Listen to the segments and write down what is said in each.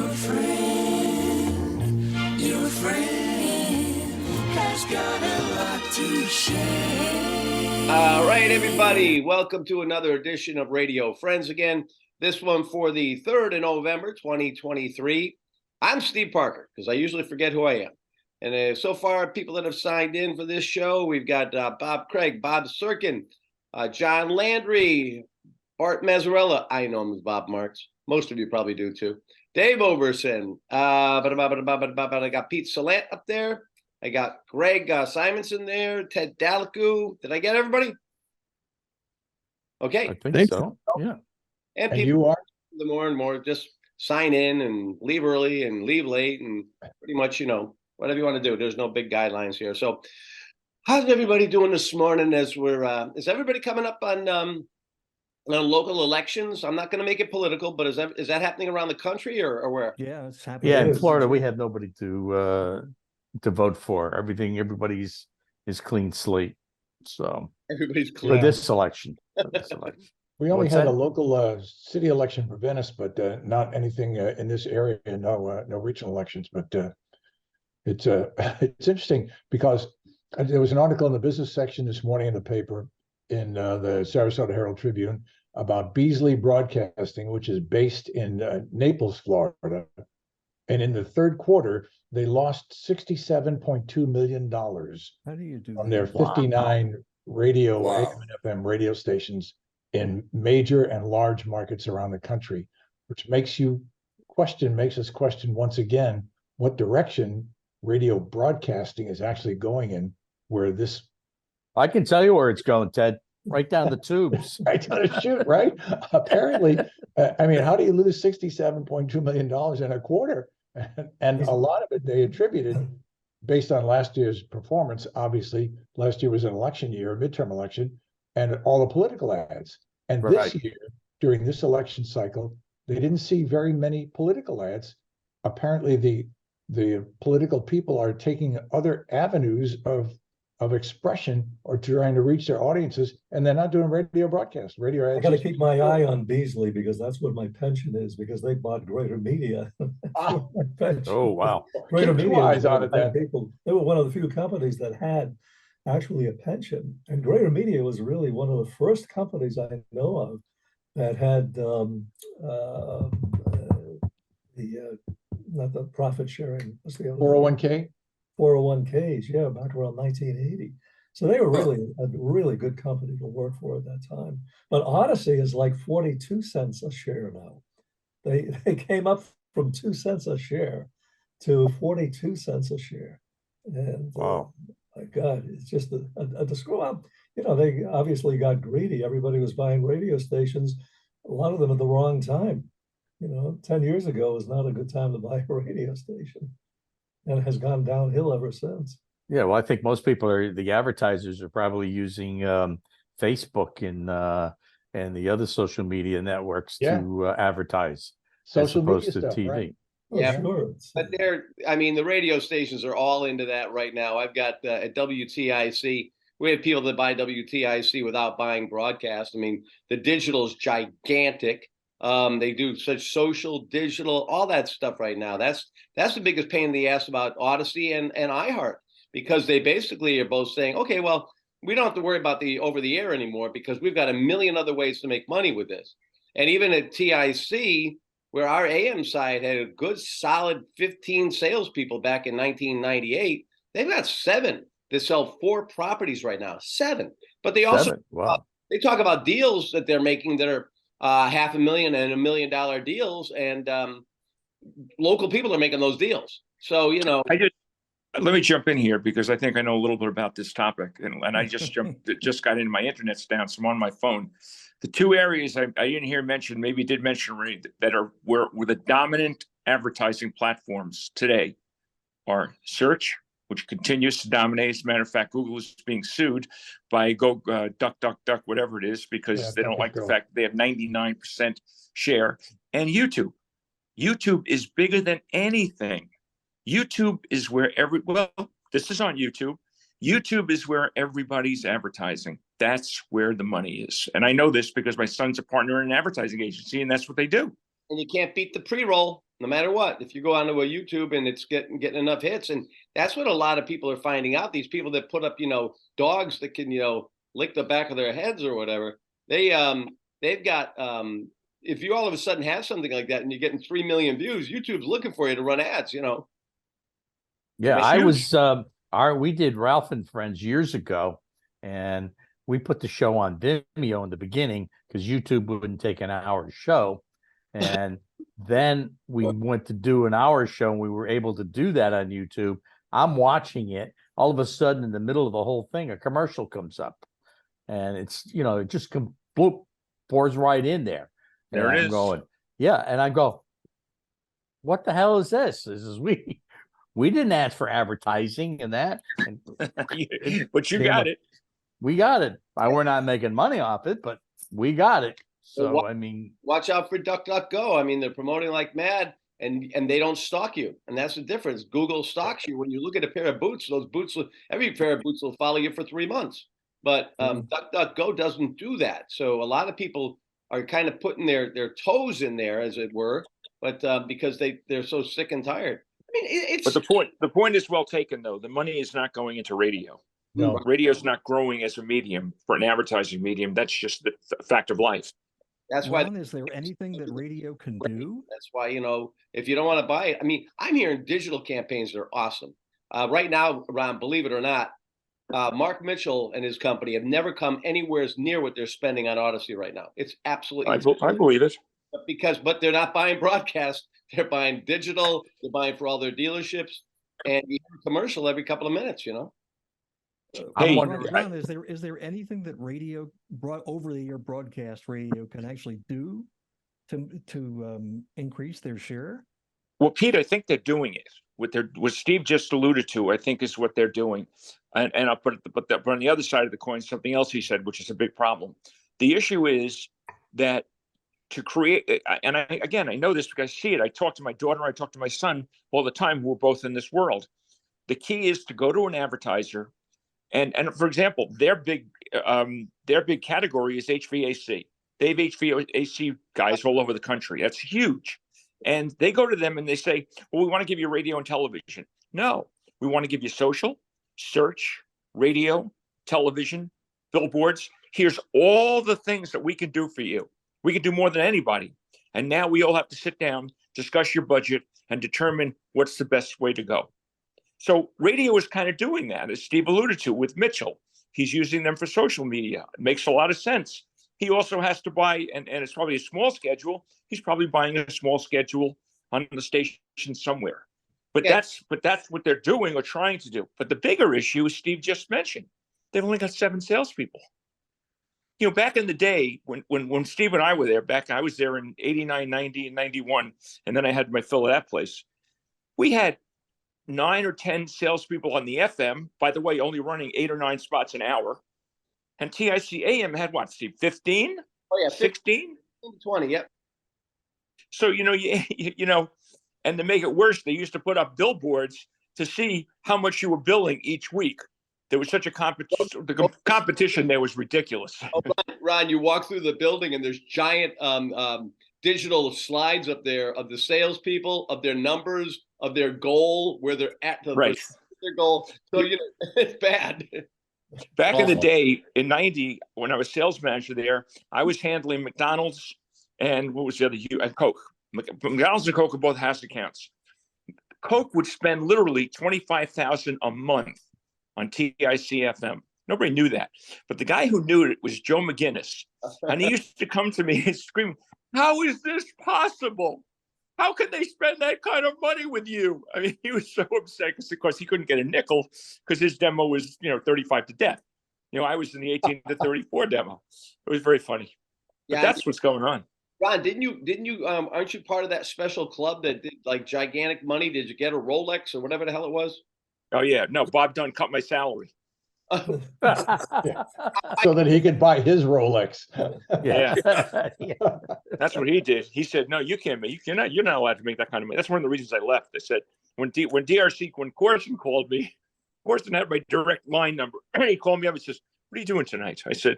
Your friend has got a lot to share. All right, everybody, welcome to another edition of Radio Friends again. This one for the 3rd of November, 2023. I'm Steve Parker, because I usually forget who I am. And so far, people that have signed in for this show, we've got Bob Craig, Bob Sirkin, John Landry, Bart Mazzarella. I know him as Bob Marks. Most of you probably do, too. Dave Overson. I got Pete Salant up there. I got Greg Simonson there. Ted Dalaku. Did I get everybody? Okay. I think so. Yeah. And people you are? the more and more just sign in and leave early and leave late and pretty much, whatever you want to do. There's no big guidelines here. So how's everybody doing this morning as we're is everybody coming up on local elections? I'm not going to make it political, but is that happening around the country or where? Yeah, it's happening. Yeah, in Florida, we have nobody to vote for. Everybody's is clean slate. So Everybody's clear. for this election. We only What's had that? a local city election for Venice, but not anything in this area. No regional elections. But it's it's interesting because there was an article in the business section this morning in the paper in the Sarasota Herald Tribune about Beasley Broadcasting, which is based in Naples, Florida, and in the third quarter they lost $67.2 million How do you do from that? their 59 radio AM and FM radio stations in major and large markets around the country, which makes us question once again what direction radio broadcasting is actually going in, where this I can tell you where it's going, Ted. Right down the tubes. right down the chute, right? Apparently, I mean, how do you lose $67.2 million in a quarter? And a lot of it they attributed based on last year's performance. Obviously, last year was an election year, a midterm election, and all the political ads. And Right. this year, during this election cycle, they didn't see very many political ads. Apparently, the political people are taking other avenues of expression or trying to reach their audiences, and they're not doing radio broadcasts. Radio ads. I got to keep my eye on Beasley because that's what my pension is, because they bought Greater Media. Oh. Oh, wow. Greater Keep two Media eyes on it, then. people. They were one of the few companies that had actually a pension, and Greater Media was really one of the first companies I know of that had not the profit sharing. What's the other 401k. 401ks, yeah, back around 1980. So they were really a really good company to work for at that time. But Odyssey is like 42 cents a share now. They came up from 2 cents a share to 42 cents a share. And Wow. my God, it's just a screw up. They obviously got greedy. Everybody was buying radio stations, a lot of them at the wrong time. 10 years ago was not a good time to buy a radio station. And it has gone downhill ever since. Yeah, well, I think most people the advertisers are probably using Facebook and the other social media networks to advertise Social as opposed media to stuff, TV. right? Yeah. Sure. But the radio stations are all into that right now. I've got at WTIC, we have people that buy WTIC without buying broadcast. I mean, the digital is gigantic. They do such social, digital, all that stuff right now. That's the biggest pain in the ass about Odyssey and iHeart, because they basically are both saying, okay, well, we don't have to worry about the over the air anymore because we've got a million other ways to make money with this. And even at TIC, where our AM side had a good solid 15 salespeople back in 1998, they've got 7 that sell 4 properties right now. 7. But they also they talk about deals that they're making that are $500,000 and $1 million deals, and local people are making those deals. So let me jump in here because I think I know a little bit about this topic, and I just just got into my internet's down, so I'm on my phone. The 2 areas I didn't hear mentioned, maybe did mention already, that were the dominant advertising platforms today are search, which continues to dominate. As a matter of fact, Google is being sued by DuckDuckDuck, whatever it is, because they don't like the fact that they have 99% share. And YouTube. YouTube is bigger than anything. YouTube is where this is on YouTube. YouTube is where everybody's advertising. That's where the money is. And I know this because my son's a partner in an advertising agency, and that's what they do. And you can't beat the pre-roll. no matter what. If you go onto a YouTube and it's getting enough hits, and that's what a lot of people are finding out. These people that put up, dogs that can, lick the back of their heads or whatever. They've got if you all of a sudden have something like that and you're getting 3 million views, YouTube's looking for you to run ads. Yeah, That's I huge. was we did Ralph and Friends years ago, and we put the show on Vimeo in the beginning because YouTube wouldn't take an hour show. And then we went to do an hour show and we were able to do that on YouTube. I'm watching it. All of a sudden, in the middle of the whole thing, a commercial comes up. And it's, it just bloop, pours right in there. There and it I'm is. going, yeah. And I go, what the hell is this? This is we didn't ask for advertising and that. And But you got it. we got it. We're not making money off it, but we got it. So, Well, I mean, watch out for DuckDuckGo. I mean, they're promoting like mad, and they don't stalk you, and that's the difference. Google stalks you. When you look at a pair of boots, every pair of boots will follow you for 3 months. But DuckDuckGo doesn't do that. So a lot of people are kind of putting their toes in there, as it were, but because they're so sick and tired. I mean, it's. But the point is well taken, though. The money is not going into radio. No. Radio's not growing as a medium for an advertising medium. That's just the fact of life. That's why. Ron, is there anything that radio can do? That's why, if you don't want to buy it, I mean, I'm hearing digital campaigns that are awesome. Right now, Ron, believe it or not, Mark Mitchell and his company have never come anywhere near what they're spending on Odyssey right now. It's absolutely. I believe it. But they're not buying broadcast. They're buying digital. They're buying for all their dealerships, and you have a commercial every couple of minutes. I'm Hey, wondering. Ron, is there anything that radio over the air broadcast radio can actually do to increase their share? Well, Pete, I think they're doing it. What Steve just alluded to, I think, is what they're doing. And but on the other side of the coin, something else he said, which is a big problem. The issue is that to create, and I know this because I see it. I talk to my daughter, I talk to my son all the time. We're both in this world. The key is to go to an advertiser, and for example, their big category is HVAC. They have HVAC guys all over the country. That's huge. And they go to them and they say, well, we want to give you radio and television. No, we want to give you social, search, radio, television, billboards. Here's all the things that we can do for you. We can do more than anybody. And now we all have to sit down, discuss your budget, and determine what's the best way to go. So radio is kind of doing that, as Steve alluded to with Mitchell. He's using them for social media. It makes a lot of sense. He also has to buy, and it's probably a small schedule. He's probably buying a small schedule on the station somewhere. But that's what they're doing or trying to do. But the bigger issue, as Steve just mentioned, they've only got 7 salespeople. Back in the day when Steve and I were there, I was there in 89, 90, and 91, and then I had my fill of that place. We had 9 or 10 salespeople on the FM, by the way, only running 8 or 9 spots an hour. And TIC AM had what, Steve, 15? Oh, yeah. 16? 20, yep. So, and to make it worse, they used to put up billboards to see how much you were billing each week. There was such a competition. The competition there was ridiculous. Oh, Ron, you walk through the building and there's giant digital slides up there of the salespeople, of their numbers, of their goal, where they're at Right. their goal. So, it's bad. Back in the day, in 90, when I was sales manager there, I was handling McDonald's and what was the other? And Coke. McDonald's and Coke are both house accounts. Coke would spend literally $25,000 a month on TIC-FM. Nobody knew that. But the guy who knew it was Joe McGinnis. And he used to come to me and scream, how is this possible? How could they spend that kind of money with you? I mean, he was so upset because, of course, he couldn't get a nickel because his demo was, 35 to death. I was in the 18 to 34 demo. It was very funny. But that's what's going on. Ron, didn't you aren't you part of that special club that did like gigantic money? Did you get a Rolex or whatever the hell it was? Oh, yeah. No, Bob Dunn cut my salary. So that he could buy his Rolex. Yeah. That's what he did. He said, no, you can't make, you're not allowed to make that kind of money. That's one of the reasons I left. I said, when Corson called me, Corson had my direct line number. He called me up and says, what are you doing tonight? I said,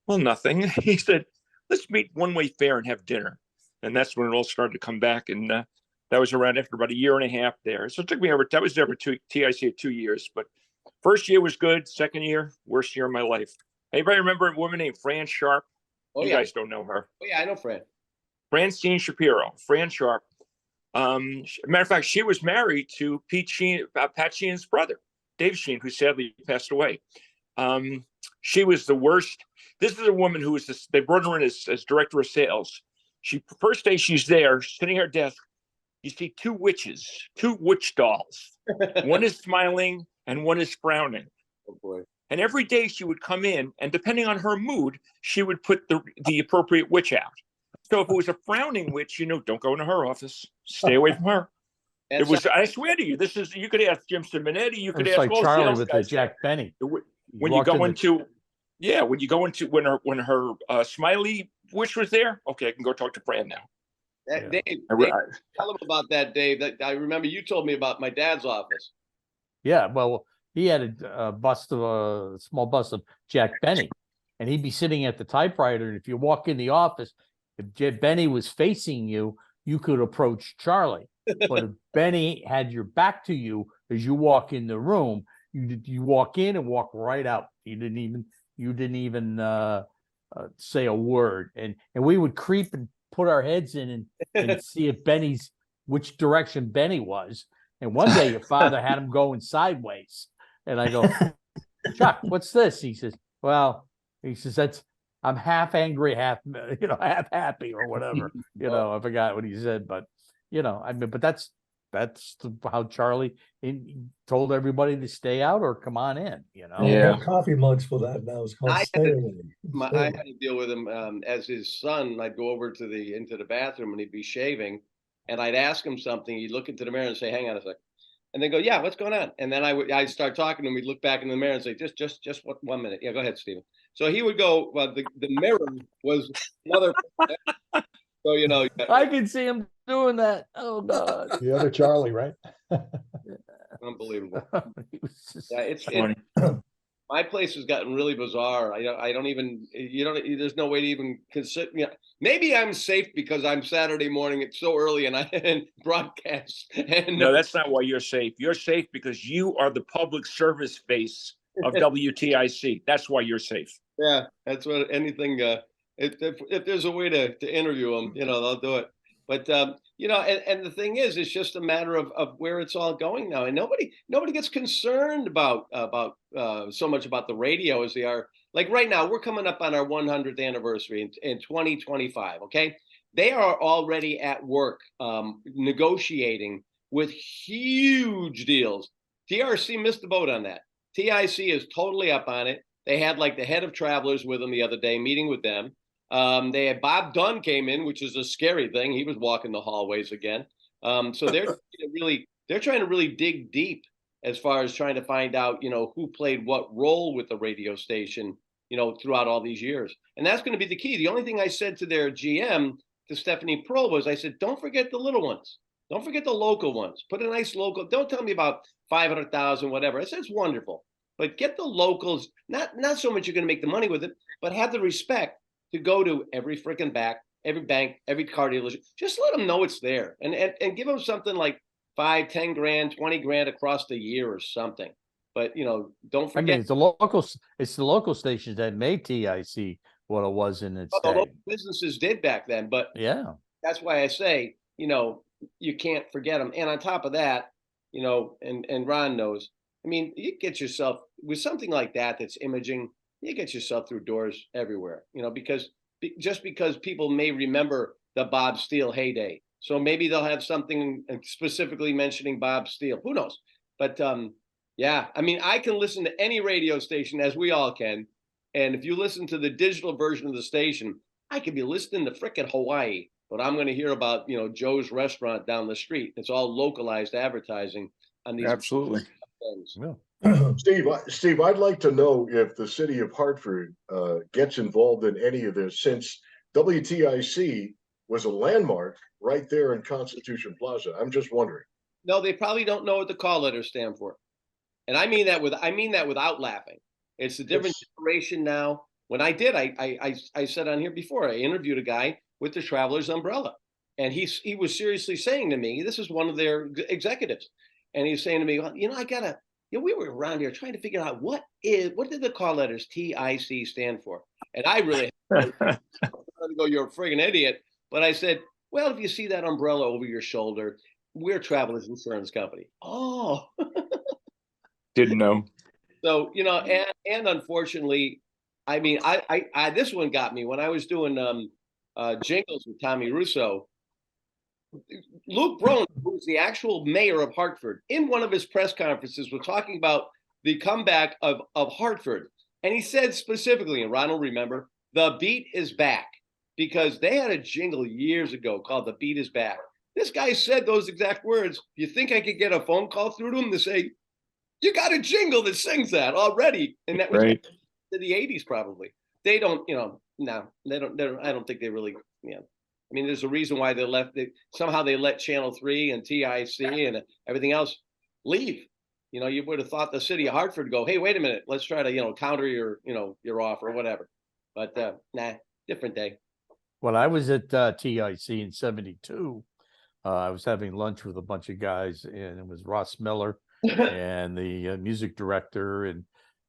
well, nothing. He said, let's meet One Way Fair and have dinner. And that's when it all started to come back. And That was around after about a year and a half there. So it took me over. That was there for TIC 2 years. But first year was good. Second year, worst year of my life. Anybody remember a woman named Fran Sharp? Oh, You yeah. guys don't know her. Oh, yeah, I know Fran. Francine Shapiro, Fran Sharp. Matter of fact, she was married to Pat Sheen's brother, Dave Sheen, who sadly passed away. She was the worst. This is a woman who was they brought her in as director of sales. First day she's there, sitting at her desk, you see two witch dolls. One is smiling and one is frowning. Oh boy. And every day she would come in, and depending on her mood, she would put the appropriate witch out. So if it was a frowning witch, don't go into her office. Stay away from her. It was, I swear to you, you could ask Jim Simonetti, you could It's ask like all Charlie sales with the guys Jack Benny. when you go into, when her smiley witch was there, okay, I can go talk to Fran now. Dave, tell him about that, Dave. That I remember you told me about my dad's office. Yeah, well, he had a small bust of Jack Benny, and he'd be sitting at the typewriter. And if you walk in the office, if Benny was facing you, you could approach Charlie. But if Benny had your back to you as you walk in the room, you walk in and walk right out. You didn't even say a word, and we would creep and put our heads in and see if which direction Benny was. And one day your father had him going sideways, and I go, Chuck, what's this? He says, I'm half angry, half happy or whatever. I forgot what he said, but but that's how Charlie told everybody to stay out or come on in. We have coffee mugs for that now. It's called stay away. I had to deal with him as his son. I'd go over into the bathroom and he'd be shaving, and I'd ask him something. He'd look into the mirror and say, "Hang on a sec," and then go, "Yeah, what's going on?" And then I'd start talking to him. We'd look back in the mirror and say, "Just 1 minute." Yeah, go ahead, Stephen. So he would go. Well, the mirror was another. So I can see him doing that. Oh God, the other Charlie, right? Unbelievable. Yeah, it's funny. My place has gotten really bizarre. I don't even. There's no way to even consider. Maybe I'm safe because I'm Saturday morning. It's so early and I broadcast. No, that's not why you're safe. You're safe because you are the public service face of WTIC. That's why you're safe. Yeah, that's what anything. If there's a way to interview them, they'll do it. But and the thing is, it's just a matter of where it's all going now, and nobody gets concerned about so much about the radio as they are. Like right now, we're coming up on our 100th anniversary in 2025. Okay, they are already at work negotiating with huge deals. TRC missed the boat on that. TIC is totally up on it. They had like the head of Travelers with them the other day, meeting with them. They had Bob Dunn came in, which is a scary thing. He was walking the hallways again. So they're trying to really dig deep as far as trying to find out, who played what role with the radio station, throughout all these years. And that's going to be the key. The only thing I said to their GM, to Stephanie Pearl, was I said, don't forget the little ones. Don't forget the local ones. Put a nice local. Don't tell me about 500,000, whatever. I said, it's wonderful. But get the locals, not so much you're going to make the money with it, but have the respect to go to every freaking every bank, every car dealership. Just let them know it's there, and give them something like 5, 10 grand, 20 grand across the year or something. But don't forget. I mean, it's the local stations that made TIC what it was in its day. Local businesses did back then, but yeah, that's why I say you can't forget them. And on top of that, and Ron knows. I mean, you get yourself with something like that's imaging. You get yourself through doors everywhere, because people may remember the Bob Steele heyday. So maybe they'll have something specifically mentioning Bob Steele. Who knows? But yeah, I mean, I can listen to any radio station, as we all can. And if you listen to the digital version of the station, I could be listening to frickin' Hawaii, but I'm going to hear about, Joe's restaurant down the street. It's all localized advertising on these. Absolutely. Things. Yeah. Steve, I'd like to know if the city of Hartford gets involved in any of this, since WTIC was a landmark right there in Constitution Plaza. I'm just wondering. No, they probably don't know what the call letters stand for, and I mean that without laughing. It's a different generation now. When I did, I said on here before, I interviewed a guy with the Travelers umbrella, And he was seriously saying to me, this is one of their executives, and he's saying to me, well, I gotta, we were around here trying to figure out what did the call letters TIC stand for, and I really had to go, you're a friggin' idiot. But I said, well, if you see that umbrella over your shoulder, we're Travelers Insurance Company. Oh, Didn't know. so and unfortunately, I mean, I this one got me when I was doing jingles with Tommy Russo. Luke Brone, who's the actual mayor of Hartford, in one of his press conferences was talking about the comeback of Hartford. And he said specifically, and Ron will remember, the beat is back, because they had a jingle years ago called The Beat is Back. This guy said those exact words. You think I could get a phone call through to him to say, you got a jingle that sings that already? And that was Right. in the 80s probably. They don't, no, they don't, I don't think they really, I mean, there's a reason why they left. Somehow they let Channel 3 and TIC and everything else leave. You would have thought the city of Hartford go, hey, wait a minute, let's try to, counter your, your offer or whatever. But nah, different day. When I was at TIC in '72, I was having lunch with a bunch of guys, and it was Ross Miller and the music director and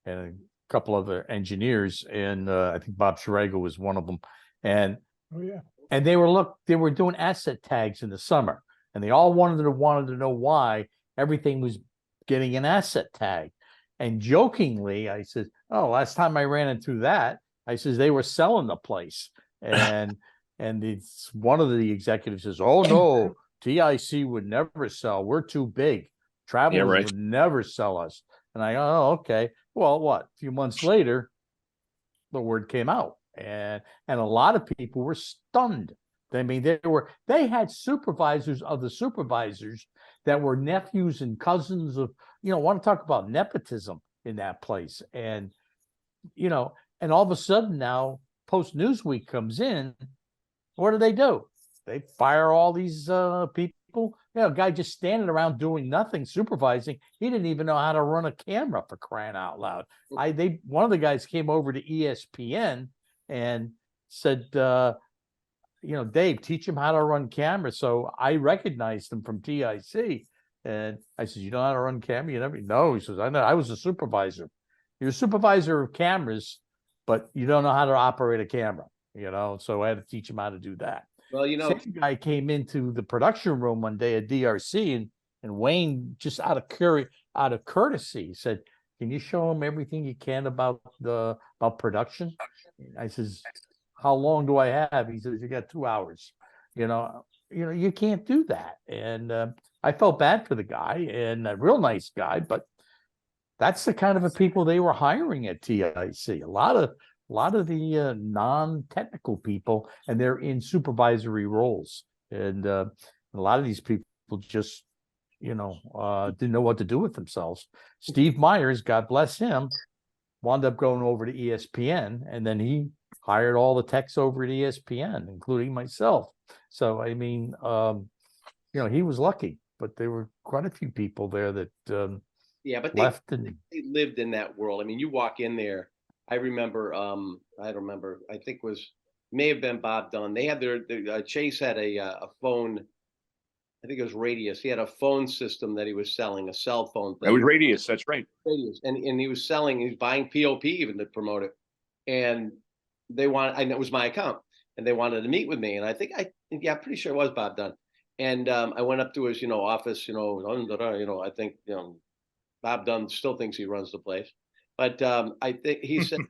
a couple other engineers, and I think Bob Schrager was one of them. And Oh yeah. and they were doing asset tags in the summer, and they all wanted to know why everything was getting an asset tag. And jokingly, I said, "Oh, last time I ran into that, I says they were selling the place." And it's one of the executives says, "Oh no, TIC would never sell. We're too big. Travelers right. would never sell us." And I go, "Oh, okay." Well, what? A few months later, the word came out, and a lot of people were stunned. I mean, they had supervisors of the supervisors that were nephews and cousins of, want to talk about nepotism in that place. And and all of a sudden now, Post Newsweek comes in. What do? They fire all these people. A guy just standing around doing nothing, supervising. He didn't even know how to run a camera, for crying out loud. One of the guys came over to ESPN and said, Dave, teach him how to run camera. So I recognized him from TIC, and I said, you know how to run camera? You never know. He says, I know. I was a supervisor. You're a supervisor of cameras, but you don't know how to operate a camera. So I had to teach him how to do that. Well, Same guy came into the production room one day at DRC, and Wayne, just out of courtesy, said, "Can you show him everything you can about production?" I says, "How long do I have?" He says, "You got 2 hours." You can't do that. And I felt bad for the guy, and a real nice guy, but that's the kind of people they were hiring at TIC. A lot of the non-technical people, and they're in supervisory roles. And a lot of these people just, didn't know what to do with themselves. Steve Myers, God bless him, wound up going over to ESPN, and then he hired all the techs over at ESPN, including myself. So, I mean, he was lucky, but there were quite a few people there that but left. They lived in that world. I mean, you walk in there. I remember, I don't remember, I think may have been Bob Dunn. They had Chase had a phone, I think it was Radius. He had a phone system that he was selling, a cell phone thing. It was Radius, that's right. Radius. And he was buying POP even to promote it. And and it was my account, and they wanted to meet with me. And I'm pretty sure it was Bob Dunn. And I went up to his, office, I think, Bob Dunn still thinks he runs the place. But I think he said,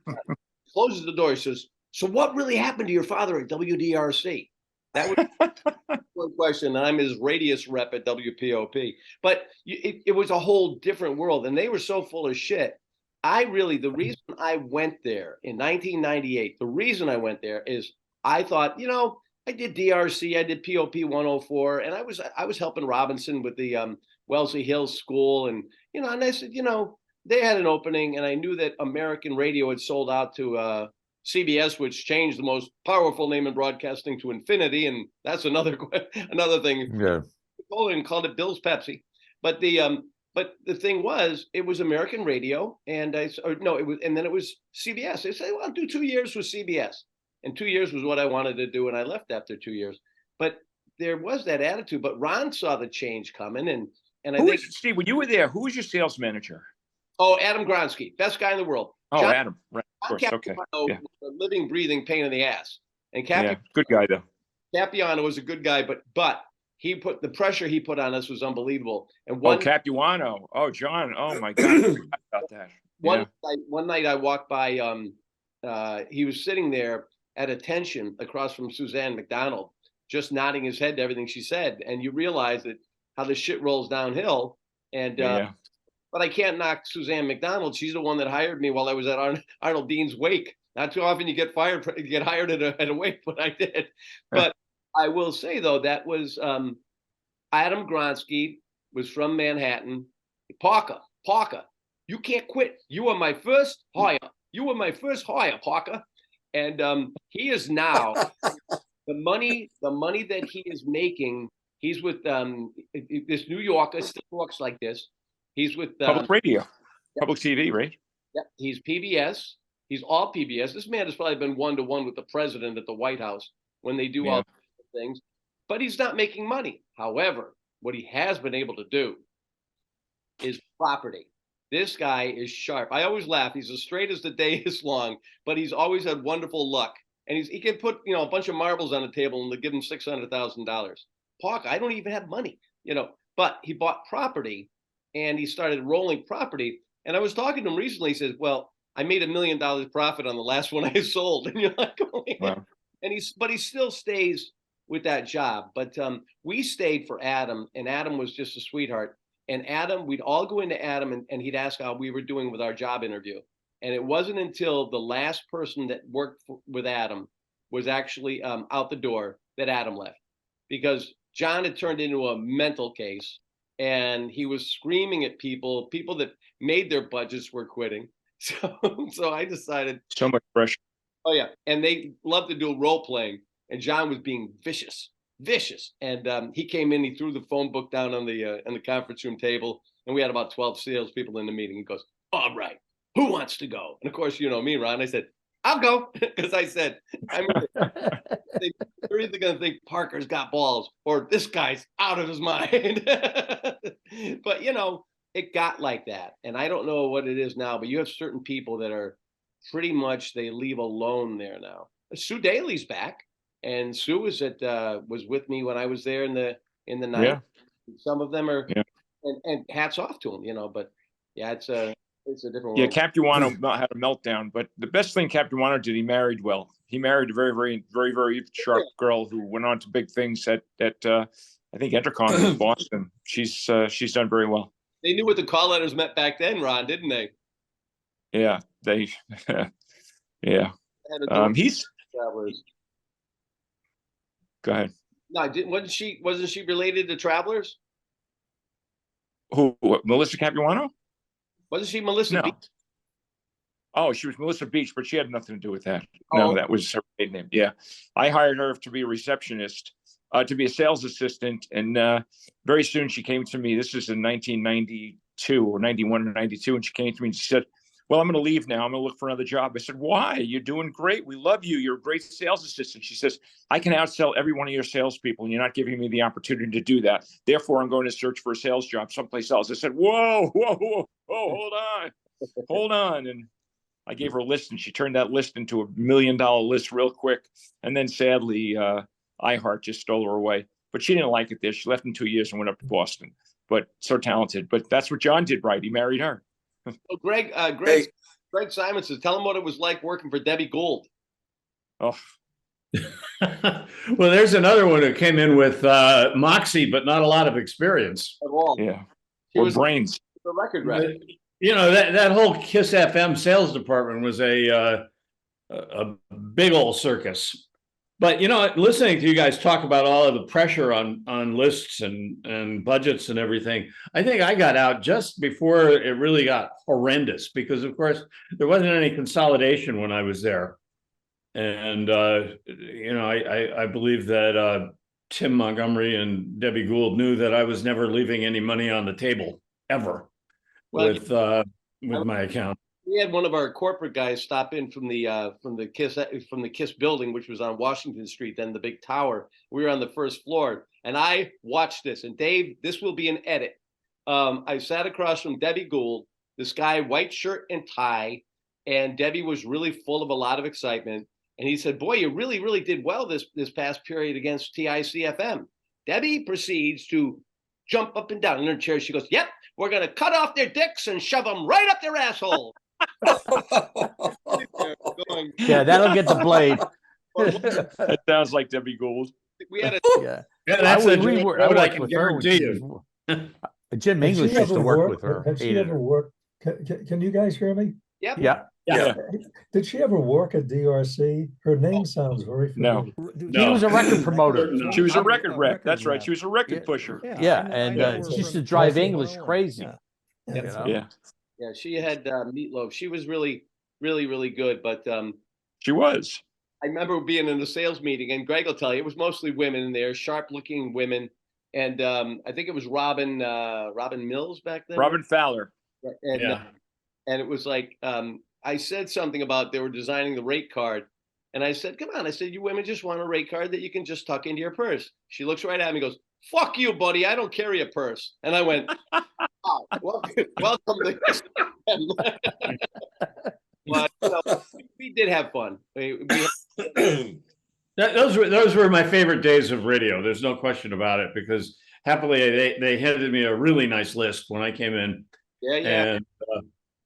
closes the door. He says, "So what really happened to your father at WDRC?" That was one question. And I'm his Radius rep at WPOP. But it was a whole different world. And they were so full of shit. The reason I went there in 1998, the reason I went there is I thought, I did DRC, I did POP 104, and I was helping Robinson with the Wellesley Hills School. And, and I said, they had an opening, and I knew that American radio had sold out to CBS, which changed the most powerful name in broadcasting to infinity, and that's another thing. Yeah, And called it Bill's Pepsi. But the thing was, it was American radio, and then it was CBS. They said, "Well, I'll do 2 years with CBS," and 2 years was what I wanted to do, and I left after 2 years. But there was that attitude, but Ron saw the change coming, and I Who think is, Steve, when you were there, who was your sales manager? Adam Gronsky, best guy in the world. Oh, John, Adam. Right. Of John course. Okay. Capuano Yeah. was a living, breathing pain in the ass. And Yeah. Good guy, though. Capuano was a good guy, but he put the pressure he put on us was unbelievable. And Oh, Capuano. Oh, John. Oh, my God. I forgot about that. Yeah. One night I walked by, he was sitting there at attention across from Suzanne McDonald, just nodding his head to everything she said. And you realize that how the shit rolls downhill. And Yeah. but I can't knock Suzanne McDonald. She's the one that hired me while I was at Arnold Dean's wake. Not too often you get hired at a wake, but I did. But I will say though, that was Adam Gronsky was from Manhattan. Parker, you can't quit. You were my first hire. Parker. And he is now the money that he is making. He's with this New Yorker, still looks like this. He's with Public radio, public TV, right? Yeah, he's PBS. He's all PBS. This man has probably been one-to-one with the president at the White House when they do all things, but he's not making money. However, what he has been able to do is property. This guy is sharp. I always laugh. He's as straight as the day is long, but he's always had wonderful luck. And he can put a bunch of marbles on the table and they give him $600,000. Parker, I don't even have money, but he bought property and he started rolling property. And I was talking to him recently. He says, "Well, I made $1 million profit on the last one I sold." And you're like, "Oh, wow." And he still stays with that job. But we stayed for Adam, and Adam was just a sweetheart. And Adam, we'd all go into Adam, and he'd ask how we were doing with our job interview. And it wasn't until the last person that worked with Adam was actually out the door that Adam left, because John had turned into a mental case, and he was screaming at people that made their budgets were quitting. So I decided. So much pressure. Oh yeah, and they love to do role playing, and John was being vicious, and he came in, he threw the phone book down on the conference room table, and we had about 12 salespeople in the meeting. He goes, "All right, who wants to go?" And of course, you know me, Ron. I said, "I'll go," because I said, they're either going to think Parker's got balls or this guy's out of his mind. But it got like that, and I don't know what it is now. But you have certain people that are pretty much they leave alone there now. Sue Daly's back, and Sue was was with me when I was there in the night. Yeah. Some of them are, and hats off to them, But yeah, it's a different world. Yeah, Capuano had a meltdown, but the best thing Capuano did, he married well. He married a very, very, very, very sharp girl who went on to big things at I think Entercom in Boston. She's done very well. They knew what the call letters meant back then, Ron, didn't they? Yeah, they. Yeah. He's. Travelers. Go ahead. No, wasn't she related to Travelers? Who? Melissa Capuano? Wasn't she Melissa Beach? Oh, she was Melissa Beach, but she had nothing to do with that. No, that was her maiden name. Yeah. I hired her to be a receptionist, to be a sales assistant. And very soon she came to me. This was in 1992 or 91 or 92. And she came to me and she said, "Well, I'm going to leave now. I'm going to look for another job." I said, "Why? You're doing great. We love you. You're a great sales assistant." She says, "I can outsell every one of your salespeople, and you're not giving me the opportunity to do that. Therefore, I'm going to search for a sales job someplace else." I said, "Whoa, hold on. And I gave her a list, and she turned that list into $1 million list real quick. And then sadly, iHeart just stole her away. But she didn't like it there. She left in 2 years and went up to Boston. But so talented. But that's what John did right. He married her. So Greg Simon says, tell him what it was like working for Debbie Gould. Oh. Well, there's another one who came in with moxie, but not a lot of experience. At all. Yeah. Or brains. The record rep. That whole KISS FM sales department was a big old circus. But listening to you guys talk about all of the pressure on lists and budgets and everything, I think I got out just before it really got horrendous, because of course there wasn't any consolidation when I was there. And I believe that Tim Montgomery and Debbie Gould knew that I was never leaving any money on the table ever with my account. We had one of our corporate guys stop in from the KISS building, which was on Washington Street, then the big tower. We were on the first floor, And I watched this. And Dave, this will be an edit. I sat across from Debbie Gould, this guy, white shirt and tie. And Debbie was really full of a lot of excitement. And he said, boy, you really, really did well this past period against TICFM. Debbie proceeds to jump up and down in her chair. She goes, yep, we're going to cut off their dicks and shove them right up their asshole. Yeah, that'll get the blade. That sounds like Debbie Gould. We had a Yeah, That's I a we joke were- code, I worked can with her when guarantee she you. was- Jim Has she English used to ever work worked- with her. Has she hated ever her. worked? Can you guys hear me? Yep. Yeah, Yeah. Did she ever work at DRC? Her name sounds very No. familiar. he was a record promoter. No. She was a I'm record rep. That's right. rep. She was a record Yeah. pusher. Yeah, I know- I and know her she used from to drive Chelsea, English Maryland. crazy. Yeah. You know? Yeah, Yeah, she had Meatloaf. She was really, really, really good. But she was. I remember being in a sales meeting, and Greg will tell you, it was mostly women in there, sharp-looking women. And I think it was Robin Mills back then. Robin Fowler. And, Yeah. and it was like, I said something about they were designing the rate card. And I said, come on. I said, you women just want a rate card that you can just tuck into your purse. She looks right at me and goes, fuck you, buddy. I don't carry a purse. And I went, wow, welcome to But we did have fun. Those were my favorite days of radio. There's no question about it, because happily they handed me a really nice list when I came in, yeah.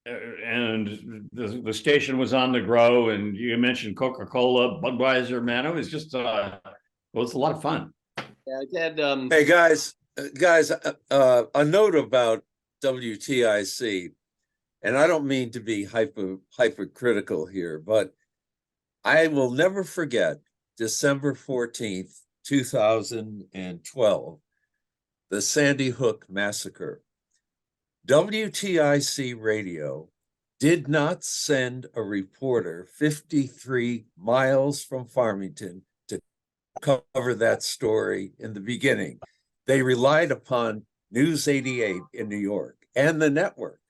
and the station was on the grow. And you mentioned Coca-Cola, Budweiser. Man, it was just well, it's a lot of fun. Yeah, I had, Hey guys, a note about WTIC, and I don't mean to be hypercritical here, but I will never forget December 14th, 2012, the Sandy Hook massacre. WTIC radio did not send a reporter 53 miles from Farmington to cover that story in the beginning. They relied upon News 88 in New York and the network.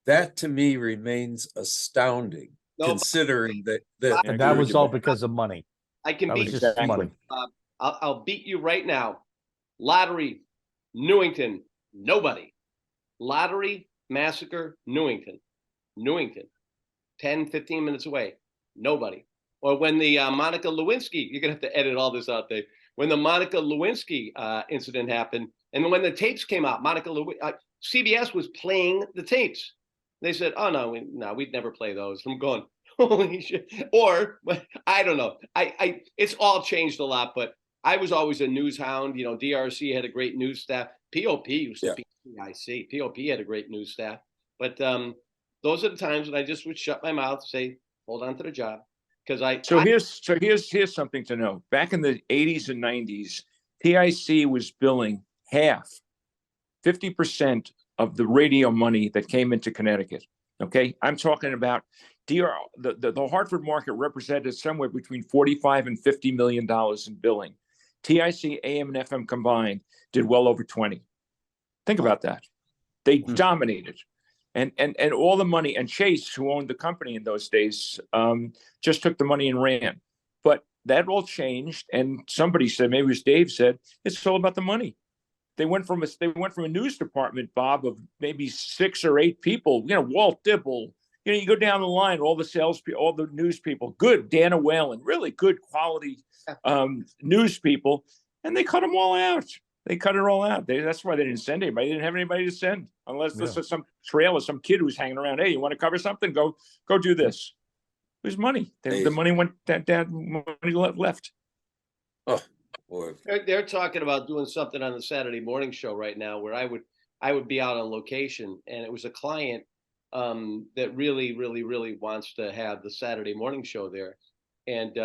That to me remains astounding, considering that And that was all because of money. I can That was beat just money. I'll beat you right now. Lottery, Newington, nobody. Lottery, massacre, Newington, 10, 15 minutes away, nobody. Or when the Monica Lewinsky, you're going to have to edit all this out, Dave. When the Monica Lewinsky incident happened, and when the tapes came out, CBS was playing the tapes. They said, oh, no, we'd never play those. I'm going, holy shit. Or, I don't know. It's all changed a lot, but I was always a news hound. You know, DRC had a great news staff. POP used to be TIC. POP had a great news staff. But those are the times when I just would shut my mouth and say, hold on to the job. Here's something to know. Back in the 80s and 90s, TIC was billing 50% of the radio money that came into Connecticut. Okay, I'm talking about the Hartford market represented somewhere between $45 and $50 million in billing. TIC, AM, and FM combined did well over 20. Think about that. They dominated. And all the money, and Chase, who owned the company in those days, just took the money and ran. But that all changed, and somebody said, maybe it was Dave said, it's all about the money. They went from a news department, Bob, of maybe 6 or 8 people. You know, Walt Dibble. You know, you go down the line, all the salespeople, all the news people, good, Dana Whalen, really good quality news people, and they cut them all out. They cut it all out. That's why they didn't send anybody. They didn't have anybody to send, unless this is some trailer, some kid who's hanging around. Hey, you want to cover something? Go do this. It was money. The money went money left. Oh, boy. They're talking about doing something on the Saturday morning show right now, where I would be out on location, and it was a client that really, really, really wants to have the Saturday morning show there, and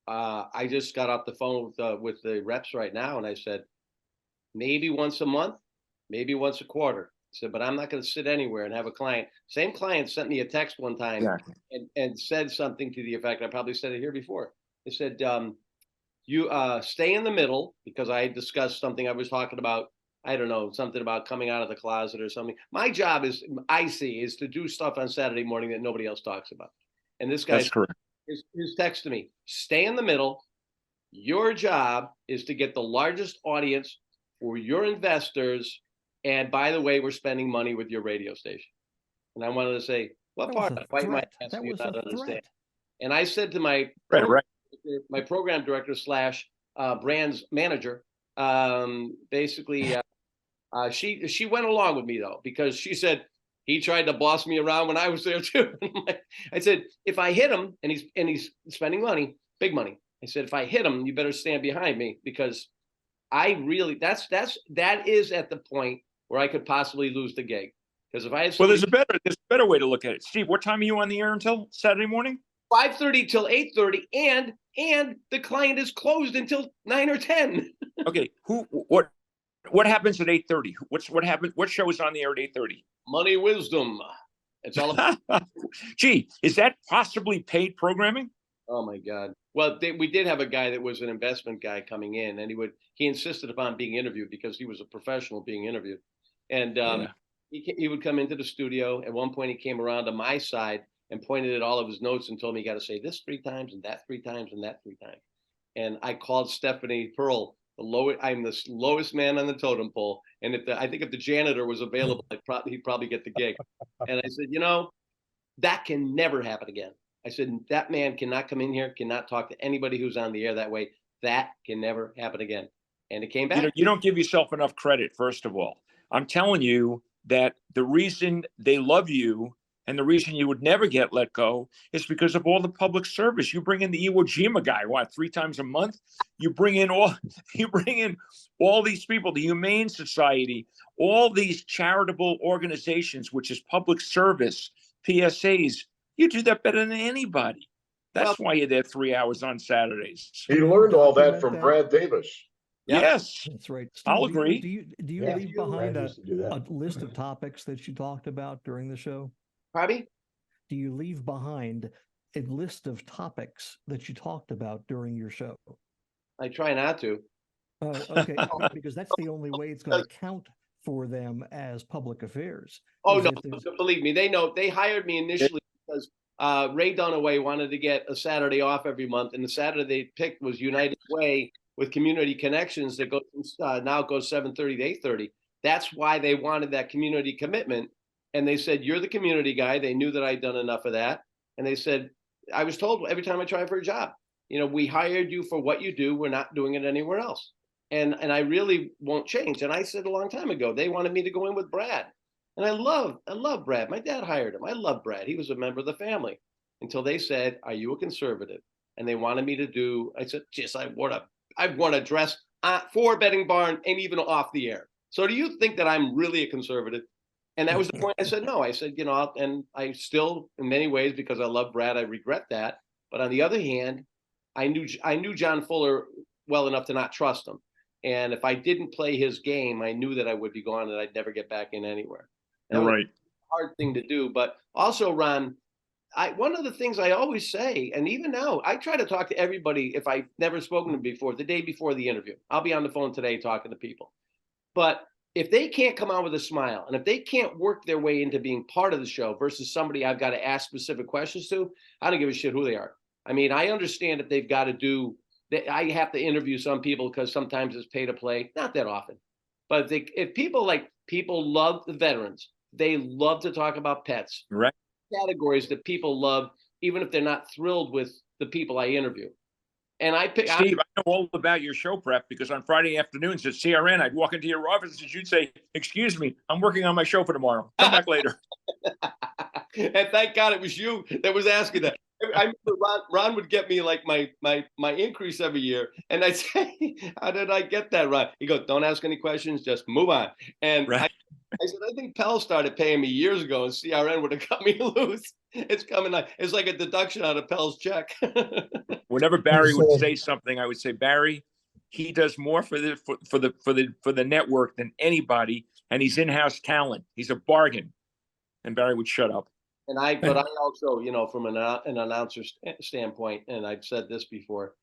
I just got off the phone with the reps right now, and I said, maybe once a month, maybe once a quarter. I said, but I'm not going to sit anywhere and have a client. Same client sent me a text one time and said something to the effect, I probably said it here before. It said, you stay in the middle, because I discussed something I was talking about. I don't know, something about coming out of the closet or something. My job is to do stuff on Saturday morning that nobody else talks about. And this guy, his text to me, stay in the middle. Your job is to get the largest audience for your investors. And by the way, we're spending money with your radio station. And I wanted to say, what That was part a of white my threat. ass That do you was not a understand? threat. And I said to my Right. my program director slash brands manager, basically, she went along with me though, because she said he tried to boss me around when I was there too. I said, if I hit him and he's spending money, big money. I said, if I hit him, you better stand behind me, because I really that is at the point where I could possibly lose the gig. Because if I had Well, somebody there's a better way to look at it. Steve, what time are you on the air until Saturday morning? 5:30 till 8:30, and the client is closed until 9 or 10. Okay, what happens at 8:30? What happened? What show is on the air at 8:30? Money Wisdom. It's all about. Gee, is that possibly paid programming? Oh my God. Well, we did have a guy that was an investment guy coming in, and he insisted upon being interviewed because he was a professional being interviewed. And Yeah. he would come into the studio. At one point, he came around to my side and pointed at all of his notes and told me, you got to say this 3 times and that 3 times and that 3 times. And I called Stephanie Pearl, I'm the lowest man on the totem pole. And I think if the janitor was available, he'd probably get the gig. And I said, that can never happen again. I said, that man cannot come in here, cannot talk to anybody who's on the air that way. That can never happen again. And it came back. You don't give yourself enough credit, first of all. I'm telling you that the reason they love you and the reason you would never get let go is because of all the public service. You bring in the Iwo Jima guy, 3 times a month? You bring in all these people, the Humane Society, all these charitable organizations, which is public service, PSAs. You do that better than anybody. That's why you're there 3 hours on Saturdays. He learned all that Document from that. Brad Davis. Yep. Yes, That's right. I'll Steve, agree. Do you Yeah, leave behind Brad a used to do that. list of topics that you talked about during the show? Probably. Do you leave behind a list of topics that you talked about during your show? I try not to. Okay, because that's the only way it's going to count for them as public affairs. Oh, is no, if there's- believe me, they know. They hired me initially because Ray Dunaway wanted to get a Saturday off every month, and the Saturday they picked was United Way with Community Connections that goes now goes 7:30 to 8:30. That's why they wanted that community commitment. And they said, you're the community guy. They knew that I'd done enough of that. And they said, I was told every time I try for a job, we hired you for what you do. We're not doing it anywhere else. And I really won't change. And I said a long time ago, they wanted me to go in with Brad. And I love Brad. My dad hired him. I love Brad. He was a member of the family until they said, are you a conservative? And they wanted me to do, I said, geez, I want to dress for Betting Barn and even off the air. So do you think that I'm really a conservative? And that was the point. I said, no. I said, and I still, in many ways, because I love Brad, I regret that. But on the other hand, I knew John Fuller well enough to not trust him. And if I didn't play his game, I knew that I would be gone and I'd never get back in anywhere. That was Right. a hard thing to do. But also, Ron, one of the things I always say, and even now, I try to talk to everybody if I've never spoken to them before, the day before the interview. I'll be on the phone today talking to people. But if they can't come out with a smile and if they can't work their way into being part of the show versus somebody I've got to ask specific questions to, I don't give a shit who they are. I mean, I understand that they've got to do that. I have to interview some people because sometimes it's pay to play, not that often. But if people love the veterans, they love to talk about pets. Right. Categories that people love, even if they're not thrilled with the people I interview. And Steve, I know all about your show prep because on Friday afternoons at CRN, I'd walk into your office and you'd say, excuse me, I'm working on my show for tomorrow. Come back later. And thank God it was you that was asking that. I remember Ron would get me like my increase every year. And I'd say, how did I get that, Ron? He goes, don't ask any questions, just move on. And right. I said, I think Pell started paying me years ago and CRN would have cut me loose. It's coming out. It's like a deduction out of Pell's check. Whenever Barry would say something, I would say, Barry, he does more for the network than anybody, and he's in-house talent. He's a bargain. And Barry would shut up. But I also, from an announcer standpoint, and I've said this before,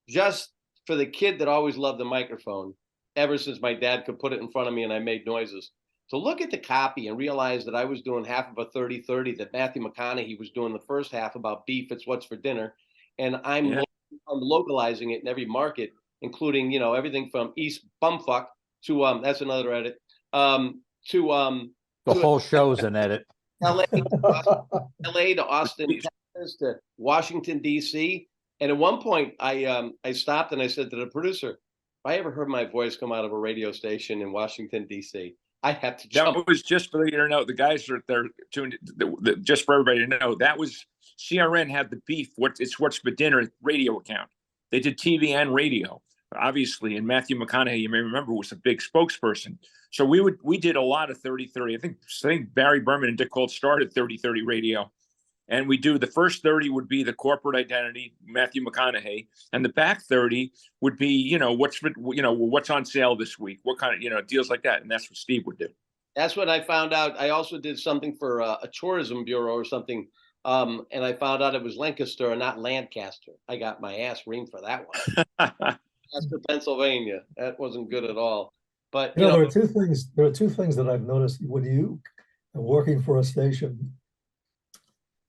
just for the kid that always loved the microphone, ever since my dad could put it in front of me and I made noises, to look at the copy and realize that I was doing half of a 30-30, that Matthew McConaughey was doing the first half about beef, it's what's for dinner. And I'm I'm localizing it in every market, including, you know, everything from East Bumfuck to that's another edit, to The to whole show's an edit. LA, LA to Austin, Texas to Washington D.C. And at one point, I stopped and I said to the producer, "If I ever heard my voice come out of a radio station in Washington D.C., I have to jump." That was just for you to know. The guys are there tuned. Just for everybody to know, that was CRN had the beef. What's for dinner radio account. They did TV and radio, obviously. And Matthew McConaughey, you may remember, was a big spokesperson. So we did a lot of 30-30. I think Barry Berman and Dick Holt started 30-30 radio. And we do the first 30 would be the corporate identity, Matthew McConaughey, and the back 30 would be, you know, what's on sale this week, what kind of, you know, deals like that. And that's what Steve would do. That's what I found out. I also did something for a tourism bureau or something. And I found out it was Lancaster and not Lancaster. I got my ass reamed for that one. Lancaster, Pennsylvania. That wasn't good at all. But you know, there are two things. There are two things that I've noticed when you are working for a station,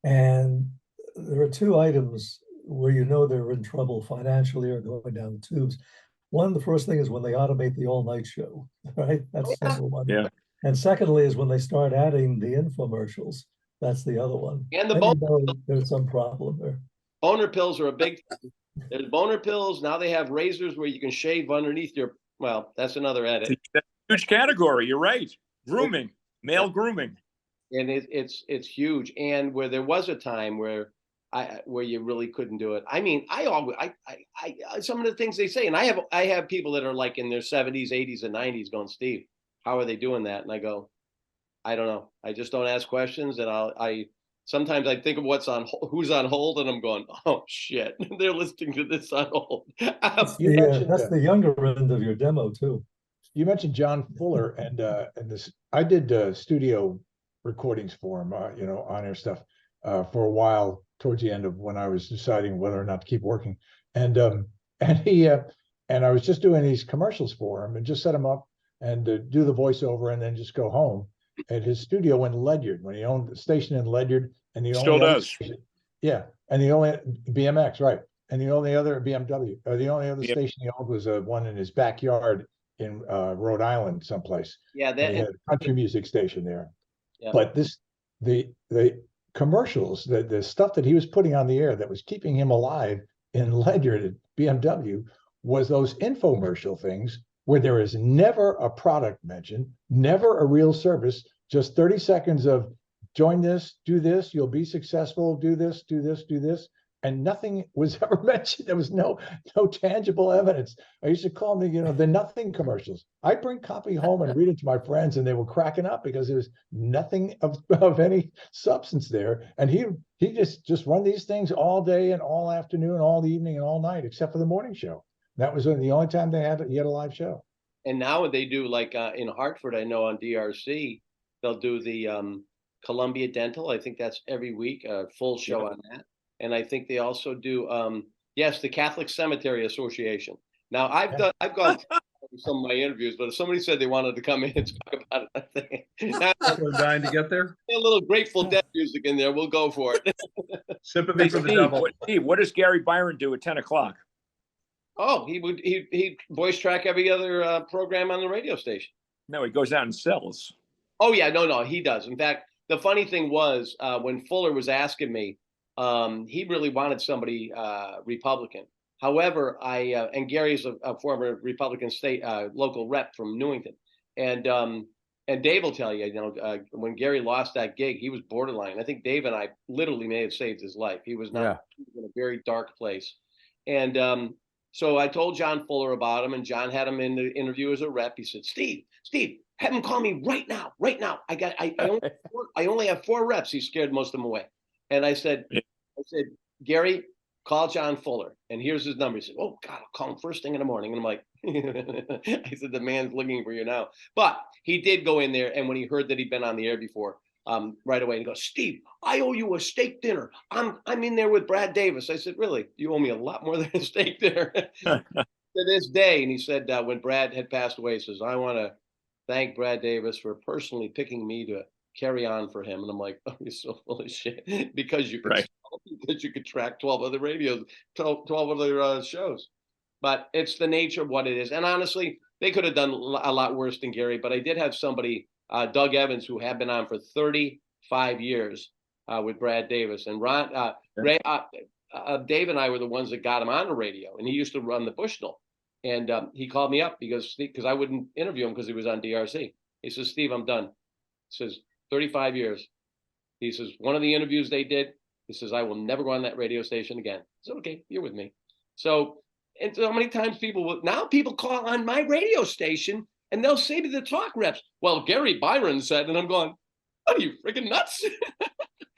and there are two items where you know they're in trouble financially or going down the tubes. One, the first thing is when they automate the all-night show, right? That's number one. Yeah. And secondly is when they start adding the infomercials. That's the other one. And the you know there's some problem there. Boner pills are a big thing. There's boner pills. Now they have razors where you can shave underneath your, well, that's another edit. That's a huge category. You're right. Grooming, male grooming. And it's huge. And where there was a time where you really couldn't do it. I mean, I some of the things they say, and I have people that are like in their 70s, 80s, and 90s going, "Steve, how are they doing that?" And I go, "I don't know. I just don't ask questions." And sometimes I think of who's on hold, and I'm going, "Oh shit, they're listening to this on hold." That's the younger end of your demo too. You mentioned John Fuller and this. I did studio recordings for him, you know, on air stuff for a while towards the end of when I was deciding whether or not to keep working. And he and I was just doing these commercials for him and just set him up and do the voiceover and then just go home at his studio in Ledyard when he owned the station in Ledyard. And the Still does. Station, yeah. And the only BMX, right. And the only other BMW, or the only other station he owned was one in his backyard in Rhode Island someplace. Yeah, that he had a country music station there. Yeah. But the commercials, the stuff that he was putting on the air that was keeping him alive in Ledyard at BMW was those infomercial things where there is never a product mentioned, never a real service, just 30 seconds of join this, do this, you'll be successful, do this, do this, do this. And nothing was ever mentioned. There was no tangible evidence. I used to call them, you know, the nothing commercials. I'd bring copy home and read it to my friends, and they were cracking up because there was nothing of any substance there. And he just run these things all day and all afternoon, all evening, and all night, except for the morning show. That was the only time he had a live show. And now they do, like in Hartford, I know on DRC, they'll do the Columbia Dental. I think that's every week, a full show on that. And I think they also do, yes, the Catholic Cemetery Association. Now I've gone through some of my interviews, but if somebody said they wanted to come in and talk about it, I think we're dying to get there. A little Grateful Dead music in there. We'll go for it. Sympathy for the devil. Steve, what does Gary Byron do at 10 o'clock? Oh, he voice track every other program on the radio station. No, he goes out and sells. Oh yeah, no, he does. In fact, the funny thing was when Fuller was asking me, he really wanted somebody Republican. However, and Gary's a former Republican state local rep from Newington, and Dave will tell you, when Gary lost that gig, he was borderline. I think Dave and I literally may have saved his life. He was not in a very dark place, and so I told John Fuller about him, and John had him in the interview as a rep. He said, Steve, have him call me right now. I only have 4 reps. He scared most of them away. And I said, Gary, call John Fuller. And here's his number. He said, oh, God, I'll call him first thing in the morning. And I'm like, I said, the man's looking for you now. But he did go in there. And when he heard that he'd been on the air before, right away, he goes, Steve, I owe you a steak dinner. I'm in there with Brad Davis. I said, really? You owe me a lot more than a steak dinner to this day. And he said, when Brad had passed away, he says, I want to thank Brad Davis for personally picking me to carry on for him. And I'm like, oh, you're so full of shit because you can sell because you could track 12 other radios, 12 other shows. But it's the nature of what it is. And honestly, they could have done a lot worse than Gary. But I did have somebody, Doug Evans, who had been on for 35 years with Brad Davis. And Dave and I were the ones that got him on the radio. And he used to run the Bushnell. And he called me up because I wouldn't interview him because he was on DRC. He says, Steve, I'm done. He says, 35 years. He says, one of the interviews they did, he says, I will never go on that radio station again. I said, okay, you're with me. So, and so many times people call on my radio station and they'll say to the talk reps, well, Gary Byron said, and I'm going, what are you freaking nuts?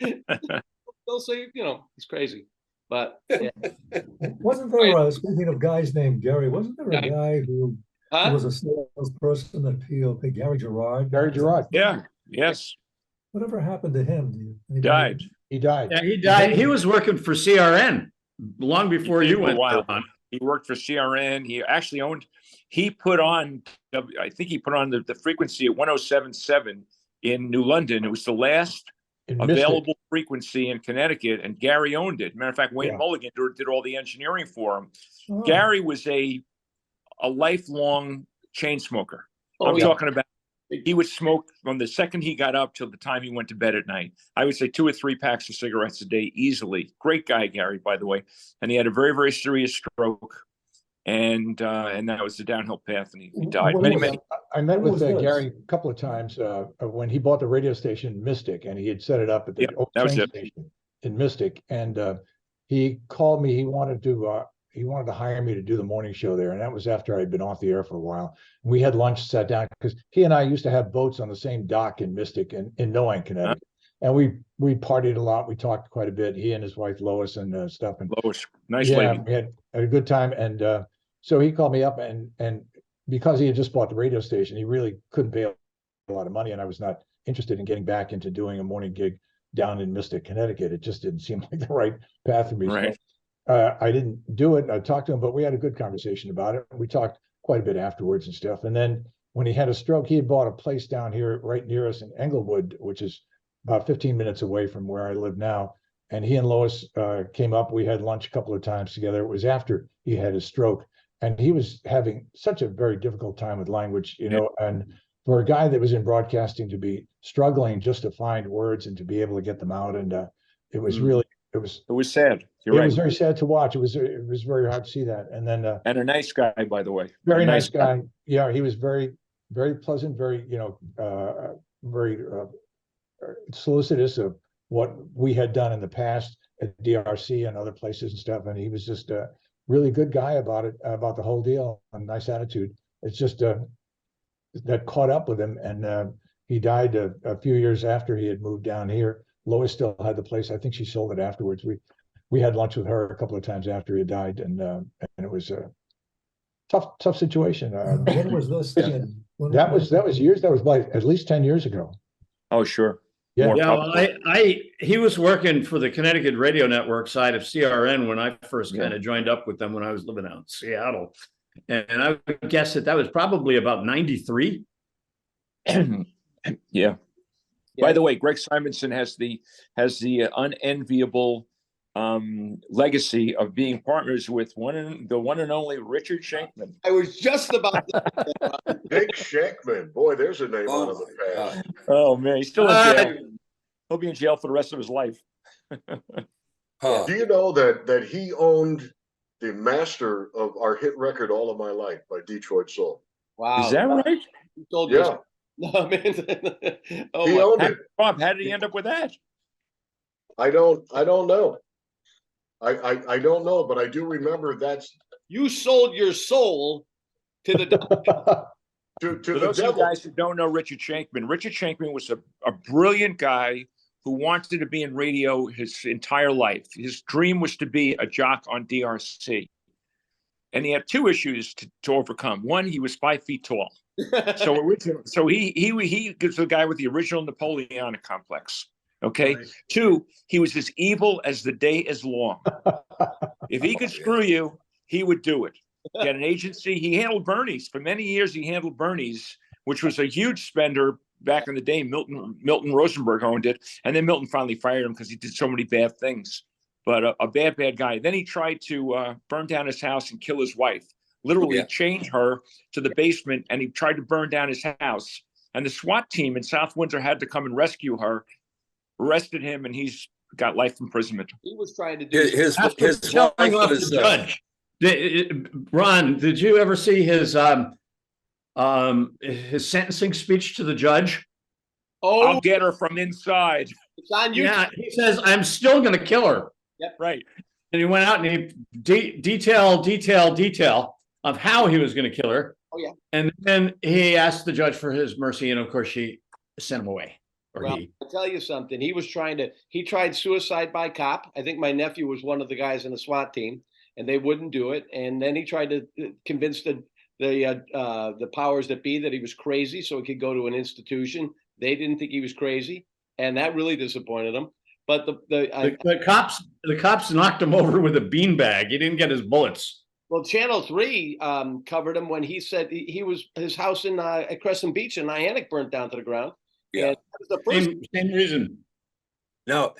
They'll say, it's crazy. But yeah. Wasn't there, speaking of guys named Gary, wasn't there a guy who was a salesperson at POP, Gary Gerard? Gary Gerard. Yeah. Yes. Whatever happened to him? He died. He died. Yeah, he died. He was working for CRN long before you went on. He worked for CRN. He actually he put on, I think he put on the frequency at 107.7 in New London. It was the last available frequency in Connecticut, and Gary owned it. Matter of fact, Wayne Mulligan did all the engineering for him. Oh. Gary was a lifelong chain smoker. I'm talking about, he would smoke from the second he got up till the time he went to bed at night. I would say 2 or 3 packs of cigarettes a day easily. Great guy, Gary, by the way. And he had a very, very serious stroke. And that was the downhill path, and he died. I met with Gary a couple of times when he bought the radio station Mystic, and he had set it up at the old train station in Mystic. And he called me. He wanted to hire me to do the morning show there, and that was after I had been off the air for a while. We had lunch, sat down, because he and I used to have boats on the same dock in Mystic in Noank, Connecticut. And we partied a lot. We talked quite a bit. He and his wife Lois and stuff. And Lois, nice lady. We had a good time. And so he called me up, and because he had just bought the radio station, he really couldn't pay a lot of money, and I was not interested in getting back into doing a morning gig down in Mystic, Connecticut. It just didn't seem like the right path for me. Right. So, I didn't do it. I talked to him, but we had a good conversation about it. We talked quite a bit afterwards and stuff. And then when he had a stroke, he had bought a place down here right near us in Englewood, which is about 15 minutes away from where I live now. And he and Lois came up. We had lunch a couple of times together. It was after he had his stroke. And he was having such a very difficult time with language, and for a guy that was in broadcasting to be struggling just to find words and to be able to get them out. And it was really, it was sad. You're right. It was very sad to watch. It was very hard to see that. And then, and a nice guy, by the way. Very nice guy. Yeah. He was very, very pleasant, very, very solicitous of what we had done in the past at DRC and other places and stuff. And he was just really good guy about it, about the whole deal, a nice attitude. It's just that caught up with him, and he died a few years after he had moved down here. Lois still had the place. I think she sold it afterwards. We had lunch with her a couple of times after he died, and it was a tough situation. When was this? That was years. That was like at least 10 years ago. Oh, sure. Yeah. Well, he was working for the Connecticut radio network side of CRN when I first kind of joined up with them when I was living out in Seattle. And I would guess that was probably about 93. Yeah. By the way, Greg Simonson has the unenviable legacy of being partners with the one and only Richard Shankman. I was just about to Big Shankman. Boy, there's a name out of the past. Oh man, he's still in jail. He'll be in jail for the rest of his life. Do you know that he owned the master of our hit record "All of My Life" by Detroit Soul? Wow. Is that right? Yeah. No, man. He owned it. Bob, how did he end up with that? I don't know. I don't know, but I do remember you sold your soul to the devil. For those of you guys who don't know Richard Shankman was a brilliant guy who wanted to be in radio his entire life. His dream was to be a jock on DRC. And he had 2 issues to overcome. One, he was 5 feet tall. So he was the guy with the original Napoleonic complex. Okay. Right. 2, he was as evil as the day is long. If he could screw you, he would do it. He had an agency. He handled Bernie's. For many years, he handled Bernie's, which was a huge spender back in the day. Milton Rosenberg owned it. And then Milton finally fired him because he did so many bad things. but a bad, bad guy. Then he tried to burn down his house and kill his wife, literally chained her to the basement, and he tried to burn down his house. And the SWAT team in South Windsor had to come and rescue her, arrested him, and he's got life imprisonment. He was trying to do His Killing wife off was the judge. Ron, did you ever see his sentencing speech to the judge? I'll get her from inside. It's on YouTube. Yeah, he says, "I'm still going to kill her." Yep. Right. And he went out and he detail of how he was going to kill her. Oh yeah. And then he asked the judge for his mercy, and of course she sent him away. Well, I'll tell you something. He tried suicide by cop. I think my nephew was one of the guys in the SWAT team, and they wouldn't do it. And then he tried to convince the powers that be that he was crazy, so he could go to an institution. They didn't think he was crazy, and that really disappointed him. But the cops knocked him over with a beanbag. He didn't get his bullets. Well, Channel 3 covered him when he said his house in at Crescent Beach in Niantic burnt down to the ground. Yeah, that was the first same reason. Now,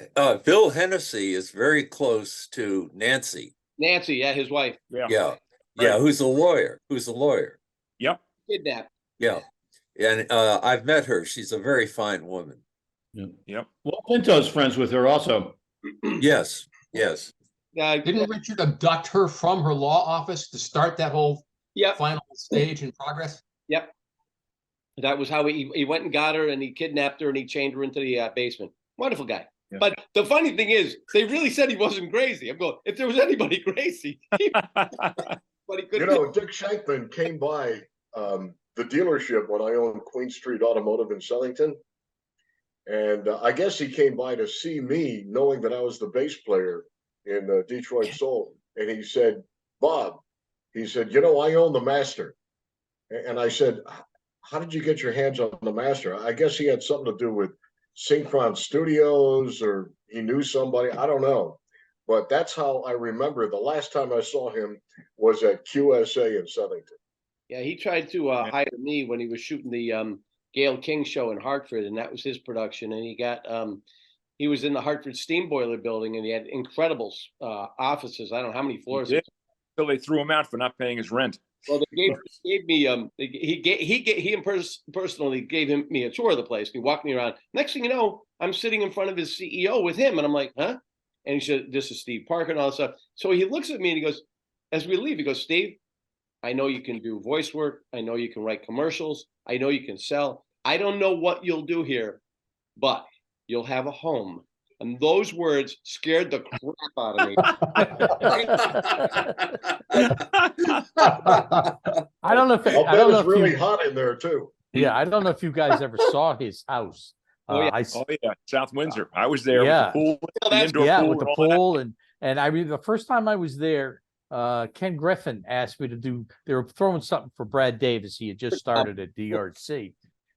Bill Hennessy is very close to Nancy. Nancy, yeah, his wife. Yeah. Who's a lawyer? Yep. Kidnapped. Yeah, and I've met her. She's a very fine woman. Yep. Well, Pinto's friends with her also. Yes. Didn't Richard abduct her from her law office to start that whole final stage in progress? Yep. That was how he went and got her, and he kidnapped her, and he chained her into the basement. Wonderful guy. Yeah. But the funny thing is, they really said he wasn't crazy. I'm going, if there was anybody crazy, but he couldn't. Dick Shankman came by the dealership when I owned Queen Street Automotive in Sellington. And I guess he came by to see me, knowing that I was the bass player in Detroit Soul. And he said, "Bob," he said, "I own the master." And I said, "How did you get your hands on the master?" I guess he had something to do with Synchron Studios, or he knew somebody. I don't know. But that's how I remember the last time I saw him was at QSA in Southington. Yeah, he tried to hire me when he was shooting the Gail King show in Hartford, and that was his production. And he was in the Hartford Steam Boiler building, and he had incredible offices. I don't know how many floors. Until they threw him out for not paying his rent. Well, they gave me he personally gave me a tour of the place. He walked me around. Next thing you know, I'm sitting in front of his CEO with him, and I'm like, huh? And he said, "This is Steve Parker," and all that stuff. So he looks at me and he goes, as we leave, he goes, "Steve, I know you can do voice work. I know you can write commercials. I know you can sell. I don't know what you'll do here, but you'll have a home." And those words scared the crap out of me. I don't know if it's really hot in there too. Yeah, I don't know if you guys ever saw his house. South Windsor. I was there with the pool, with the pool, and I mean the first time I was there, Ken Griffin asked me to do. They were throwing something for Brad Davis. He had just started at DRC,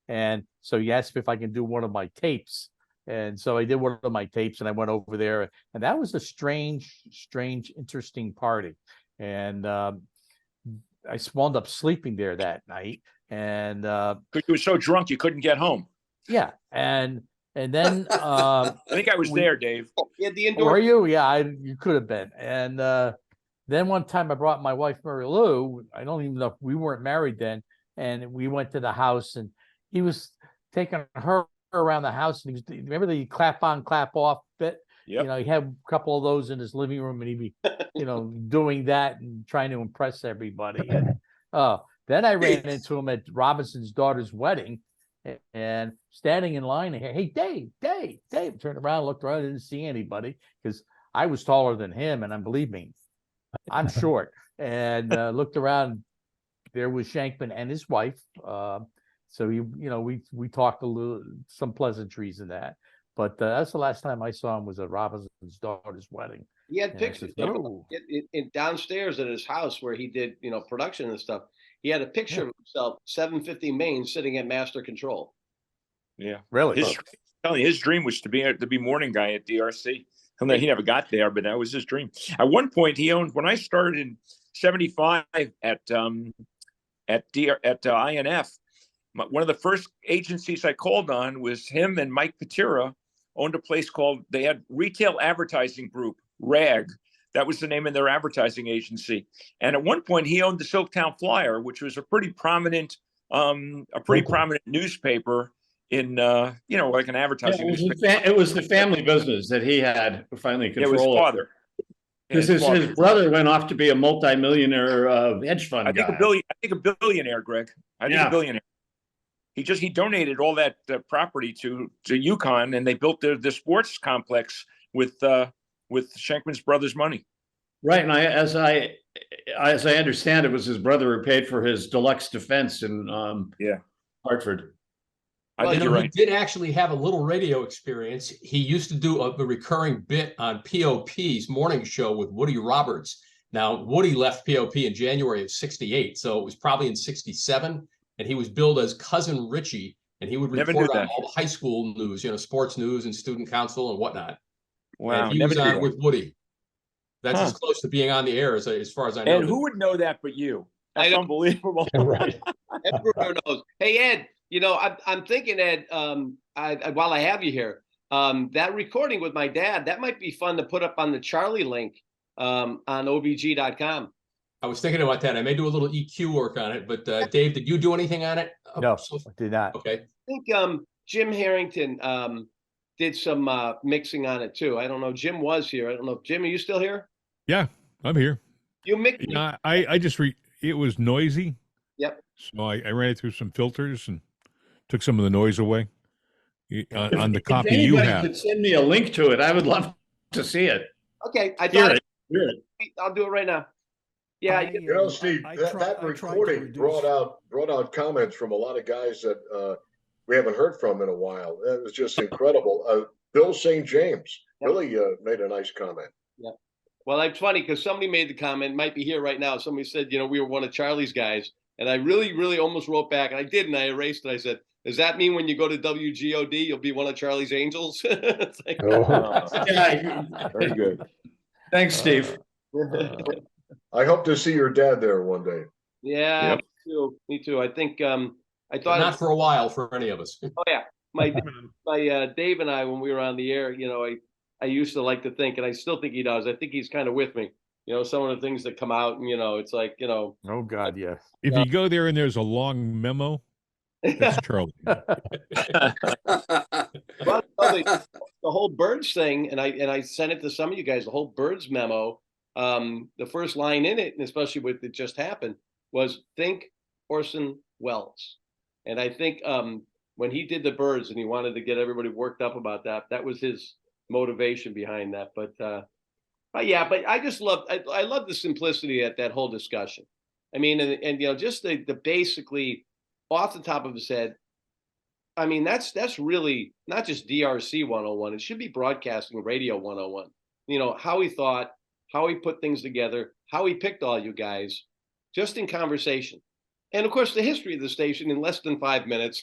and so he asked me if I can do one of my tapes. And so I did one of my tapes, and I went over there, and that was a strange, interesting party. And I wound up sleeping there that night, and because you were so drunk you couldn't get home. Yeah, and then I think I was there, Dave. The indoor. Were you? Yeah, you could have been. And then one time I brought my wife Mary Lou. I don't even know if we weren't married then, and we went to the house, and he was taking her around the house, and remember the clap on, clap off bit. Yep. He had a couple of those in his living room, and he'd be, doing that and trying to impress everybody. And then I ran into him at Robinson's daughter's wedding, and standing in line. Hey, Dave! Turned around, looked around, didn't see anybody because I was taller than him, and believe me, I'm short. And looked around. There was Shankman and his wife. So we talked some pleasantries in that, but that's the last time I saw him was at Robinson's daughter's wedding. He had pictures downstairs at his house where he did production and stuff. He had a picture of himself 750 Main sitting at Master Control. Yeah, really. His dream was to be morning guy at DRC. He never got there, but that was his dream. At one point, he owned, when I started in '75 at INF. One of the first agencies I called on was him, and Mike Patira owned a place they had Retail Advertising Group, Rag. That was the name of their advertising agency. And at one point, he owned the Silktown Flyer, which was a pretty prominent newspaper in, like an advertising newspaper. It was the family business that he had finally It was control. father. Because his brother went off to be a multimillionaire hedge fund guy. I think a billionaire, Greg. I think a billionaire. He donated all that property to UConn, and they built the sports complex with Schenkman's brother's money. Right, and as I understand, it was his brother who paid for his deluxe defense in Hartford. Well, he did actually have a little radio experience. He used to do a recurring bit on POP's morning show with Woody Roberts. Now, Woody left POP in January of '68, so it was probably in '67, and he was billed as Cousin Richie, and he would report on all the high school news, sports news and student council and whatnot. Wow, and he was on with Woody. That's as close to being on the air as far as I know. And who would know that but you? That's unbelievable. Right. Everyone knows. Hey, Ed, I'm thinking, Ed, while I have you here, that recording with my dad, that might be fun to put up on the Charlie link on obg.com. I was thinking about that. I may do a little EQ work on it, but Dave, did you do anything on it? No, I did not. Okay. I think Jim Harrington did some mixing on it too. I don't know. Jim was here. I don't know. Jim, are you still here? Yeah, I'm here. You mixed. I just it was noisy. Yep. So I ran it through some filters and took some of the noise away on the copy you have. Could send me a link to it. I would love to see it. Okay, Hear it. I'll do it right now. Yeah, Steve, that recording brought out comments from a lot of guys that we haven't heard from in a while. That was just incredible. Bill St. James, Billy made a nice comment. Yeah. Well, it's funny because somebody made the comment, might be here right now. Somebody said, we were one of Charlie's guys. And I really, really almost wrote back. And I did, and I erased it. I said, does that mean when you go to WGOD, you'll be one of Charlie's angels? Like, very good. Thanks, Steve. I hope to see your dad there one day. Yeah, me too. I think I thought not for a while for any of us. Oh yeah, my Dave and I, when we were on the air, I used to like to think, and I still think he does. I think he's kind of with me. Some of the things that come out, and it's like, Oh God, yes. If you go there and there's a long memo, that's Charlie. Well, the whole birds thing, and I sent it to some of you guys. The whole birds memo. The first line in it, and especially with it just happened, was think Orson Welles. And I think when he did the birds and he wanted to get everybody worked up about that, that was his motivation behind that. But I just love the simplicity at that whole discussion. I mean, and just the basically off the top of his head. I mean, that's really not just DRC 101. It should be broadcasting radio 101. How he thought, how he put things together, how he picked all you guys, just in conversation. And of course, the history of the station in less than 5 minutes,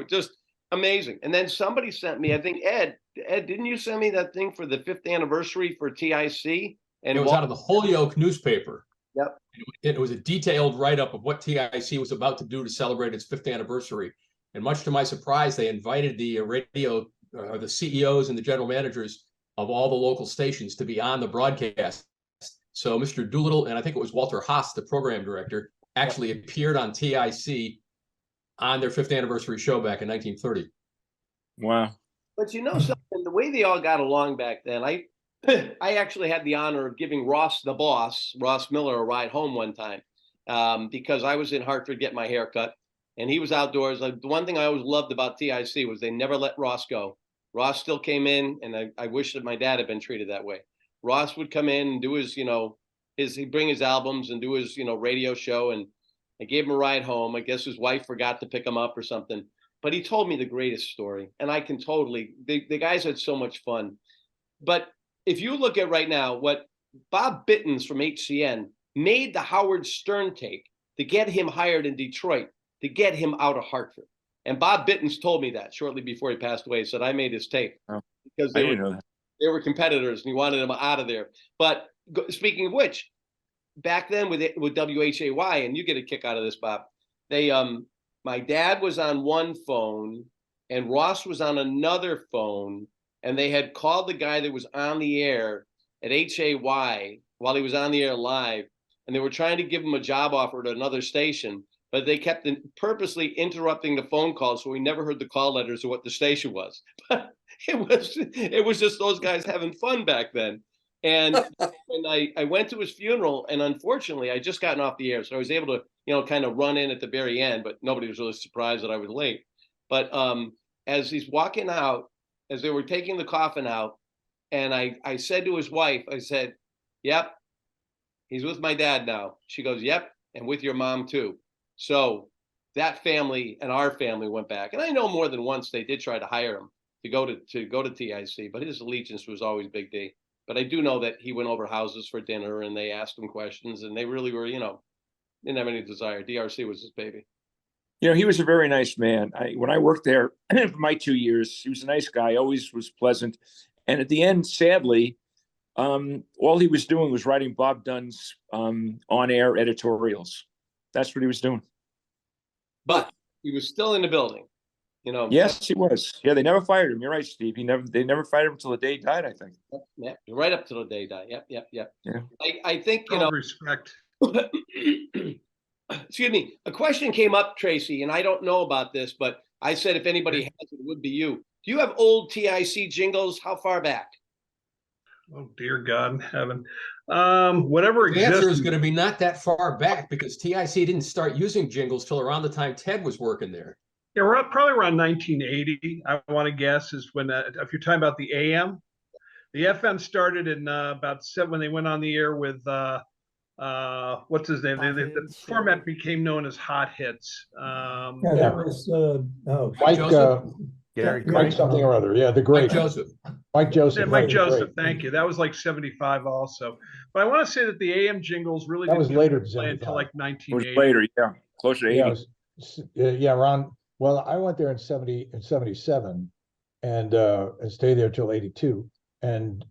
just amazing. And then somebody sent me, I think, Ed, didn't you send me that thing for the 5th anniversary for TIC? And it was out of the Holyoke newspaper. Yep. It was a detailed write-up of what TIC was about to do to celebrate its 5th anniversary. And much to my surprise, they invited the the CEOs and the general managers of all the local stations to be on the broadcast. So Mr. Doolittle, and I think it was Walter Haas, the program director, actually appeared on TIC on their 5th anniversary show back in 1930. Wow. But something, the way they all got along back then, I actually had the honor of giving Ross Miller, a ride home one time because I was in Hartford getting my hair cut, and he was outdoors. The one thing I always loved about TIC was they never let Ross go. Ross still came in, and I wish that my dad had been treated that way. Ross would come in and do his, he'd bring his albums and do his, radio show, and I gave him a ride home. I guess his wife forgot to pick him up or something, but he told me the greatest story, and I can the guys had so much fun. But if you look at right now, what Bob Bittens from HCN made the Howard Stern take to get him hired in Detroit, to get him out of Hartford. And Bob Bittens told me that shortly before he passed away. He said, I made his tape because they were competitors and he wanted them out of there. But speaking of which, back then with WHAY, and you get a kick out of this, Bob, my dad was on one phone and Ross was on another phone, and they had called the guy that was on the air at HAY while he was on the air live, and they were trying to give him a job offer at another station, but they kept purposely interrupting the phone call, so we never heard the call letters or what the station was. But it was just those guys having fun back then. And I went to his funeral, and unfortunately, I just gotten off the air, so I was able to, kind of run in at the very end, but nobody was really surprised that I was late. But as he's walking out, as they were taking the coffin out, and I said to his wife, I said, "Yep, he's with my dad now." She goes, "Yep, and with your mom too." So that family and our family went back, and I know more than once they did try to hire him to go to TIC, but his allegiance was always Big D. But I do know that he went over houses for dinner, and they asked him questions, and they really were, didn't have any desire. DRC was his baby. He was a very nice man. When I worked there for my 2 years, he was a nice guy, always was pleasant. And at the end, sadly, all he was doing was writing Bob Dunn's on-air editorials. That's what he was doing. But he was still in the building, Yes, he was. Yeah, they never fired him. You're right, Steve. They never fired him until the day he died, I think. Yeah, right up to the day he died. Yep. Yeah. I think, Respect. Excuse me. A question came up, Tracy, and I don't know about this, but I said if anybody has it, it would be you. Do you have old TIC jingles? How far back? Oh, dear God in heaven. Whatever The answer is exists. going to be not that far back, because TIC didn't start using jingles till around the time Ted was working there. Yeah, we're probably around 1980. I want to guess is when, if you're talking about the AM, the FM started in about 7 when they went on the air with what's his name? The format became known as Hot Hits. That was Mike something or other. Yeah, the great Mike Joseph. Mike Joseph, thank you. That was like 75 also. But I want to say that the AM jingles really That was didn't later play until like 1980. It was later, yeah, closer to 80. Around. Well, I went there in 77 and stayed there till 82. And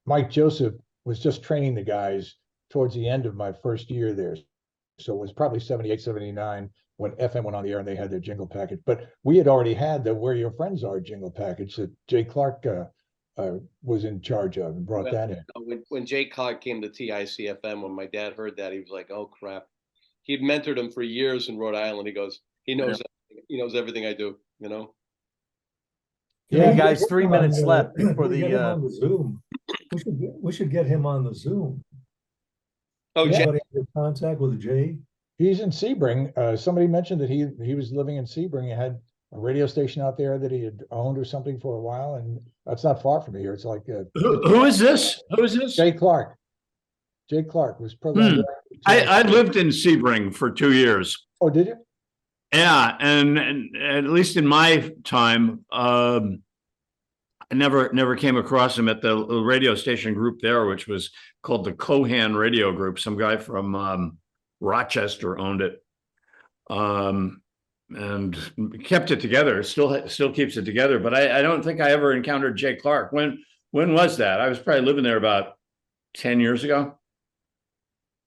Mike Joseph was just training the guys towards the end of my first year there. So it was probably 78, 79 when FM went on the air and they had their jingle package. But we had already had the Where Your Friends Are jingle package that Jay Clark was in charge of and brought that in. When Jay Clark came to TIC FM, when my dad heard that, he was like, "Oh crap." He'd mentored him for years in Rhode Island. He goes, he knows he knows everything I do, Yeah, guys, 3 minutes left before get him on the Zoom. We should get him on the Zoom. Oh, Jay. Anybody have contact with Jay? He's in Sebring. Somebody mentioned that he was living in Sebring. He had a radio station out there that he had owned or something for a while, and that's not far from here. It's like Who is this? Who is this? Jay Clark. Jay Clark was program. I lived in Sebring for 2 years. Oh, did you? Yeah, and at least in my time, I never came across him at the radio station group there, which was called the Cohan Radio Group. Some guy from Rochester owned it, and kept it together. Still keeps it together. But I don't think I ever encountered Jay Clark. When was that? I was probably living there about 10 years ago.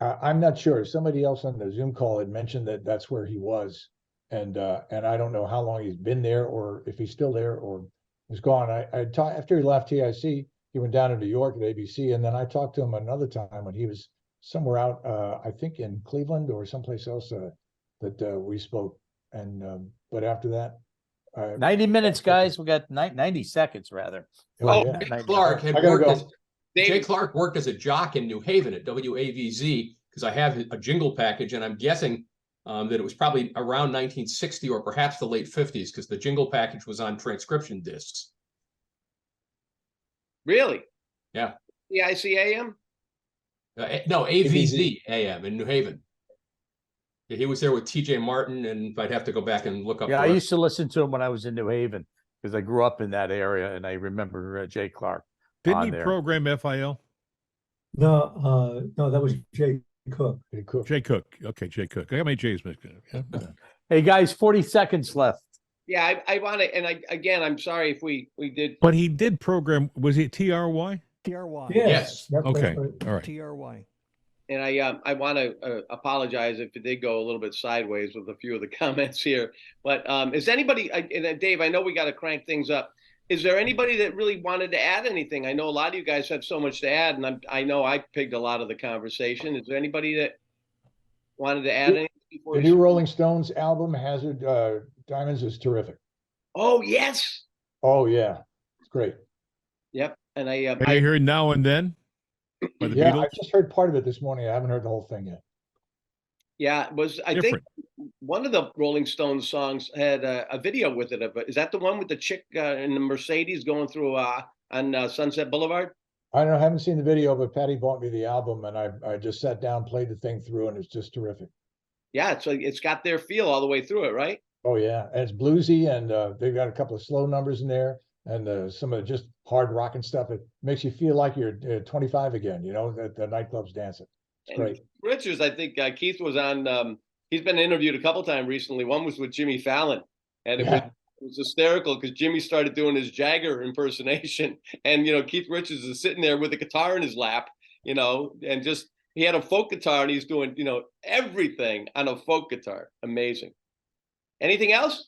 I'm not sure. Somebody else on the Zoom call had mentioned that that's where he was, and I don't know how long he's been there or if he's still there or was gone. I talked after he left TIC. He went down to New York at ABC, and then I talked to him another time when he was somewhere out, I think in Cleveland or someplace else that we spoke. And but after that, 90 minutes, guys. We got 90 seconds rather. Jay Clark had Jay Clark worked as a jock in New Haven at WAVZ, because I have a jingle package, and I'm guessing that it was probably around 1960 or perhaps the late 50s, because the jingle package was on transcription discs. Really? Yeah. TIC AM? No, AVZ AM in New Haven. Yeah, he was there with TJ Martin, and I'd have to go back and look up. Yeah, I used to listen to him when I was in New Haven because I grew up in that area, and I remember Jay Clark. Didn't he program FIL? No, that was Jay Cook. Jay Cook. Okay, Jay Cook. I got my J's mixed up. Yeah. Hey guys, 40 seconds left. Yeah, I want to, and again, I'm sorry if we did. But he did program. Was it TRY? TRY. Yes. Okay. All right. TRY. And I want to apologize if it did go a little bit sideways with a few of the comments here. But is anybody, and Dave, I know we got to crank things up. is there anybody that really wanted to add anything? I know a lot of you guys have so much to add, and I know I picked a lot of the conversation. Is there anybody that wanted to add anything before The we? new Rolling Stones album, Hazard Diamonds, is terrific. Oh yes. Oh yeah, it's great. Yep. And I heard Now and Then by the Yeah, Beatles. I just heard part of it this morning. I haven't heard the whole thing yet. yeah, it was I Different. think one of the Rolling Stones songs had a video with it. Is that the one with the chick in the Mercedes going through on Sunset Boulevard? I don't know, I haven't seen the video, but Patty bought me the album, and I just sat down, played the thing through, and it's just terrific. Yeah, it's got their feel all the way through it, right? Oh yeah, and it's bluesy, and they've got a couple of slow numbers in there, and some of the just hard rocking stuff. It makes you feel like you're 25 again. You know, that the nightclub's dancing. It's And great. Richards, I think Keith was on. He's been interviewed a couple times recently. One was with Jimmy Fallon, and Yeah. it was hysterical because Jimmy started doing his Jagger impersonation, and Keith Richards is sitting there with a guitar in his lap, and just he had a folk guitar and he's doing everything on a folk guitar. Amazing. Anything else?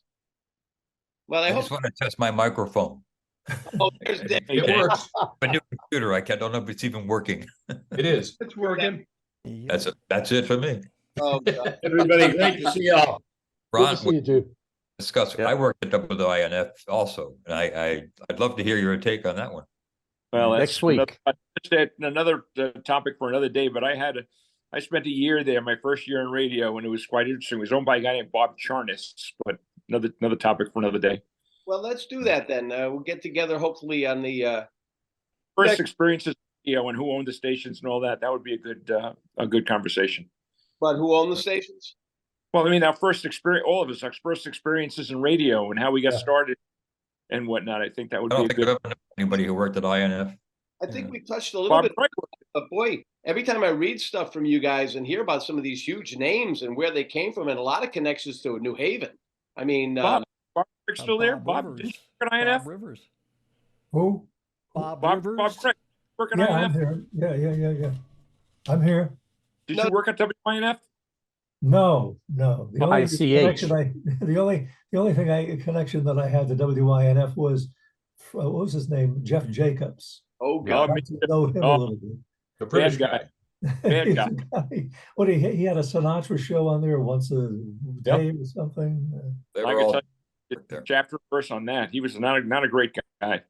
Well, I I hope. just want to test my microphone. Oh, there's Dave. It works. My new computer, I don't know if it's even working. It is. It's working. That's it for me. Oh, God. Everybody, great to see y'all. Good Ron, to see you too. discuss. Yeah. I worked at WINF also, and I'd love to hear your take on that one. Well, Next that's week. another topic for another day. But I spent a year there, my first year in radio, and it was quite interesting. It was owned by a guy named Bob Charnas, but another topic for another day. Well, let's do that then. We'll get together hopefully on the. First experiences, and who owned the stations and all that. That would be a good conversation. But who own the stations? Well, I mean, our first experience, all of us, our first experiences in radio and how we got started and whatnot. I think that would I be don't a think good. I've ever known anybody who worked at INF. I think we touched a little Bob bit, Frank- but boy, every time I read stuff from you guys and hear about some of these huge names and where they came from, and a lot of connections to New Haven. I mean, Bob Crick's still there. Bob, Rivers. did you work at INF? Bob Rivers. Who? Bob Bob Rivers. Crick working Yeah, at I'm INF. here. Yeah. I'm here. Did No. you work at WINF? No. The only ICH. connection the only connection that I had to WINF was what was his name? Jeff Jacobs. oh Oh, God, I got to know him a little bit. The British Bad guy. Bad He's guy. a guy. What he had a Sinatra show on there once a day or something. They I were can all tell you worked there. chapter and verse on that. He was not a great guy.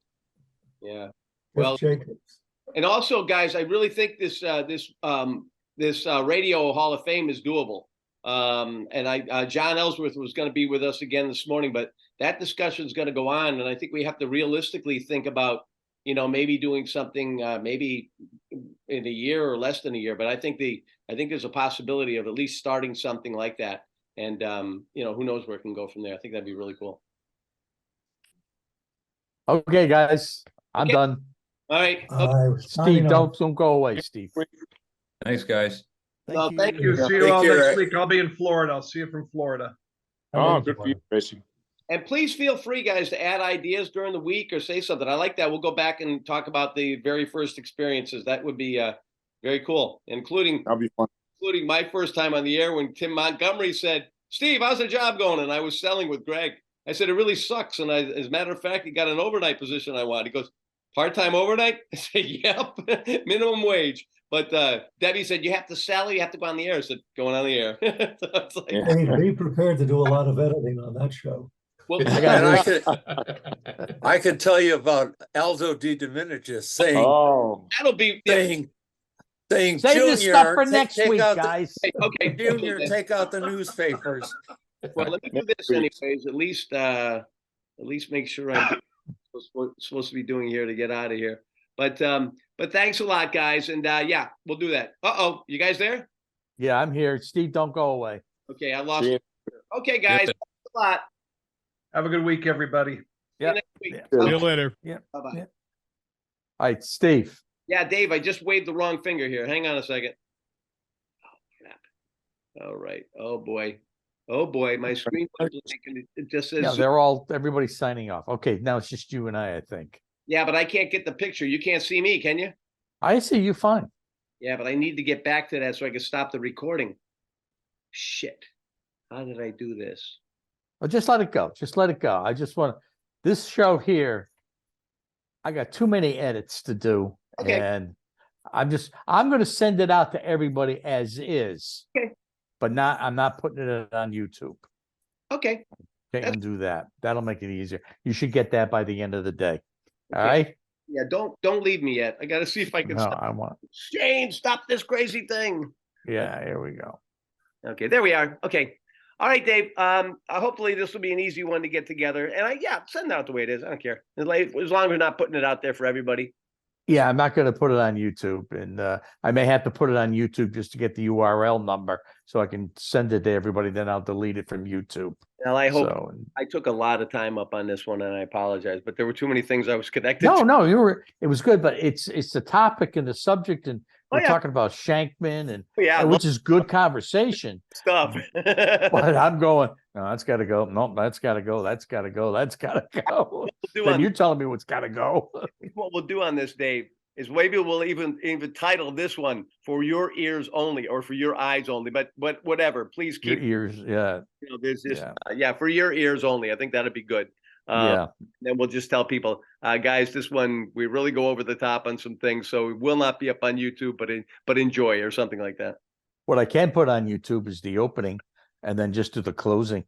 yeah. Jeff Well, Jacobs. and also, guys, I really think this Radio Hall of Fame is doable. And John Ellsworth was going to be with us again this morning, but that discussion is going to go on, and I think we have to realistically think about, maybe doing something, maybe in a year or less than a year. But I think there's a possibility of at least starting something like that, and who knows where it can go from there. I think that'd be really cool. Okay, guys, I'm Okay. done. All right. Steve, don't go away, Steve. Thanks, guys. Thank you. See you all next week. I'll be in Florida. I'll see you from Florida. Oh, good for you, Tracy. And please feel free, guys, to add ideas during the week or say something. I like that. We'll go back and talk about the very first experiences. That would be very cool, including That'll be fun. including my first time on the air when Tim Montgomery said, "Steve, how's the job going?" And I was selling with Greg. I said, "It really sucks." And as a matter of fact, he got an overnight position I want. He goes, "Part-time overnight?" I said, "Yep, minimum wage." But Debbie said, "You have to sell, you have to go on the air." I said, "Going on the air." So it's like, Hey, be prepared to do a lot of editing on that show. well, And I could tell you about Aldo Di Domenicis saying Oh, that'll be saying Save Junior, this stuff for take- next take week, out guys. okay. Junior, take out the newspapers. Well, let me do this anyways. At least make sure I'm supposed to be doing here to get out of here. But thanks a lot, guys. And yeah, we'll do that. Uh-oh, you guys there? Yeah, I'm here. Steve, don't go away. Okay, I lost. see you. Okay, guys, thanks a lot. Have a good week, everybody. See Yeah. you next week. Yeah. See you later. Bye-bye. Yeah. All right, Steve. Yeah, Dave, I just waved the wrong finger here. Hang on a second. Oh, crap. All right. Oh, boy. My screen was blank and it just says, Yeah, everybody's signing off. Okay, now it's just you and I think. yeah, but I can't get the picture. You can't see me, can you? I see you fine. Yeah, but I need to get back to that so I can stop the recording. Shit. How did I do this? Well, just let it go. Just let it go. I just want this show here I got too many edits to do, Okay. and I'm going to send it out to everybody as is. Okay. But I'm not putting it on YouTube. Okay. Okay, and do that. That'll make it easier. You should get that by the end of the day. All Okay. right. Yeah, don't leave me yet. I got to see if I can No, stop. I want. Shane, stop this crazy thing. Yeah, here we go. Okay, there we are. Okay. All right, Dave. Hopefully this will be an easy one to get together. And send it out the way it is. I don't care. As long as we're not putting it out there for everybody. Yeah, I'm not going to put it on YouTube, and I may have to put it on YouTube just to get the URL number so I can send it to everybody. Then I'll delete it from YouTube. Well, I hope So, I took a lot of time up on this one, and I apologize, but there were too many things I was connected no, to. no, it was good, but it's the topic and the subject, and we're yeah. talking about Shankman, and Yeah, which is good conversation. stuff. But I'm going, no, that's got to go. No, that's got to go. That's got to go. That's got to go. Then you're telling me what's got to go. What we'll do on this, Dave, is maybe we'll even title this one "For Your Ears Only" or "For Your Eyes Only." But whatever, please Your keep ears, yeah. There's this, for your ears only. I think that'd be good. Yeah. Then we'll just tell people, guys, this one we really go over the top on some things, so it will not be up on YouTube, but enjoy or something like that. What I can put on YouTube is the opening, and then just do the closing.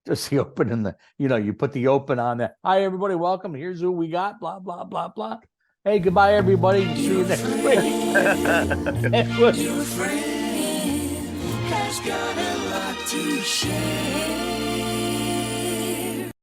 Just the open and you put the open on there. Hi, everybody, welcome. Here's who we got. Blah blah blah blah. Hey, goodbye, everybody. See you next week. Your friend has got a lot to share.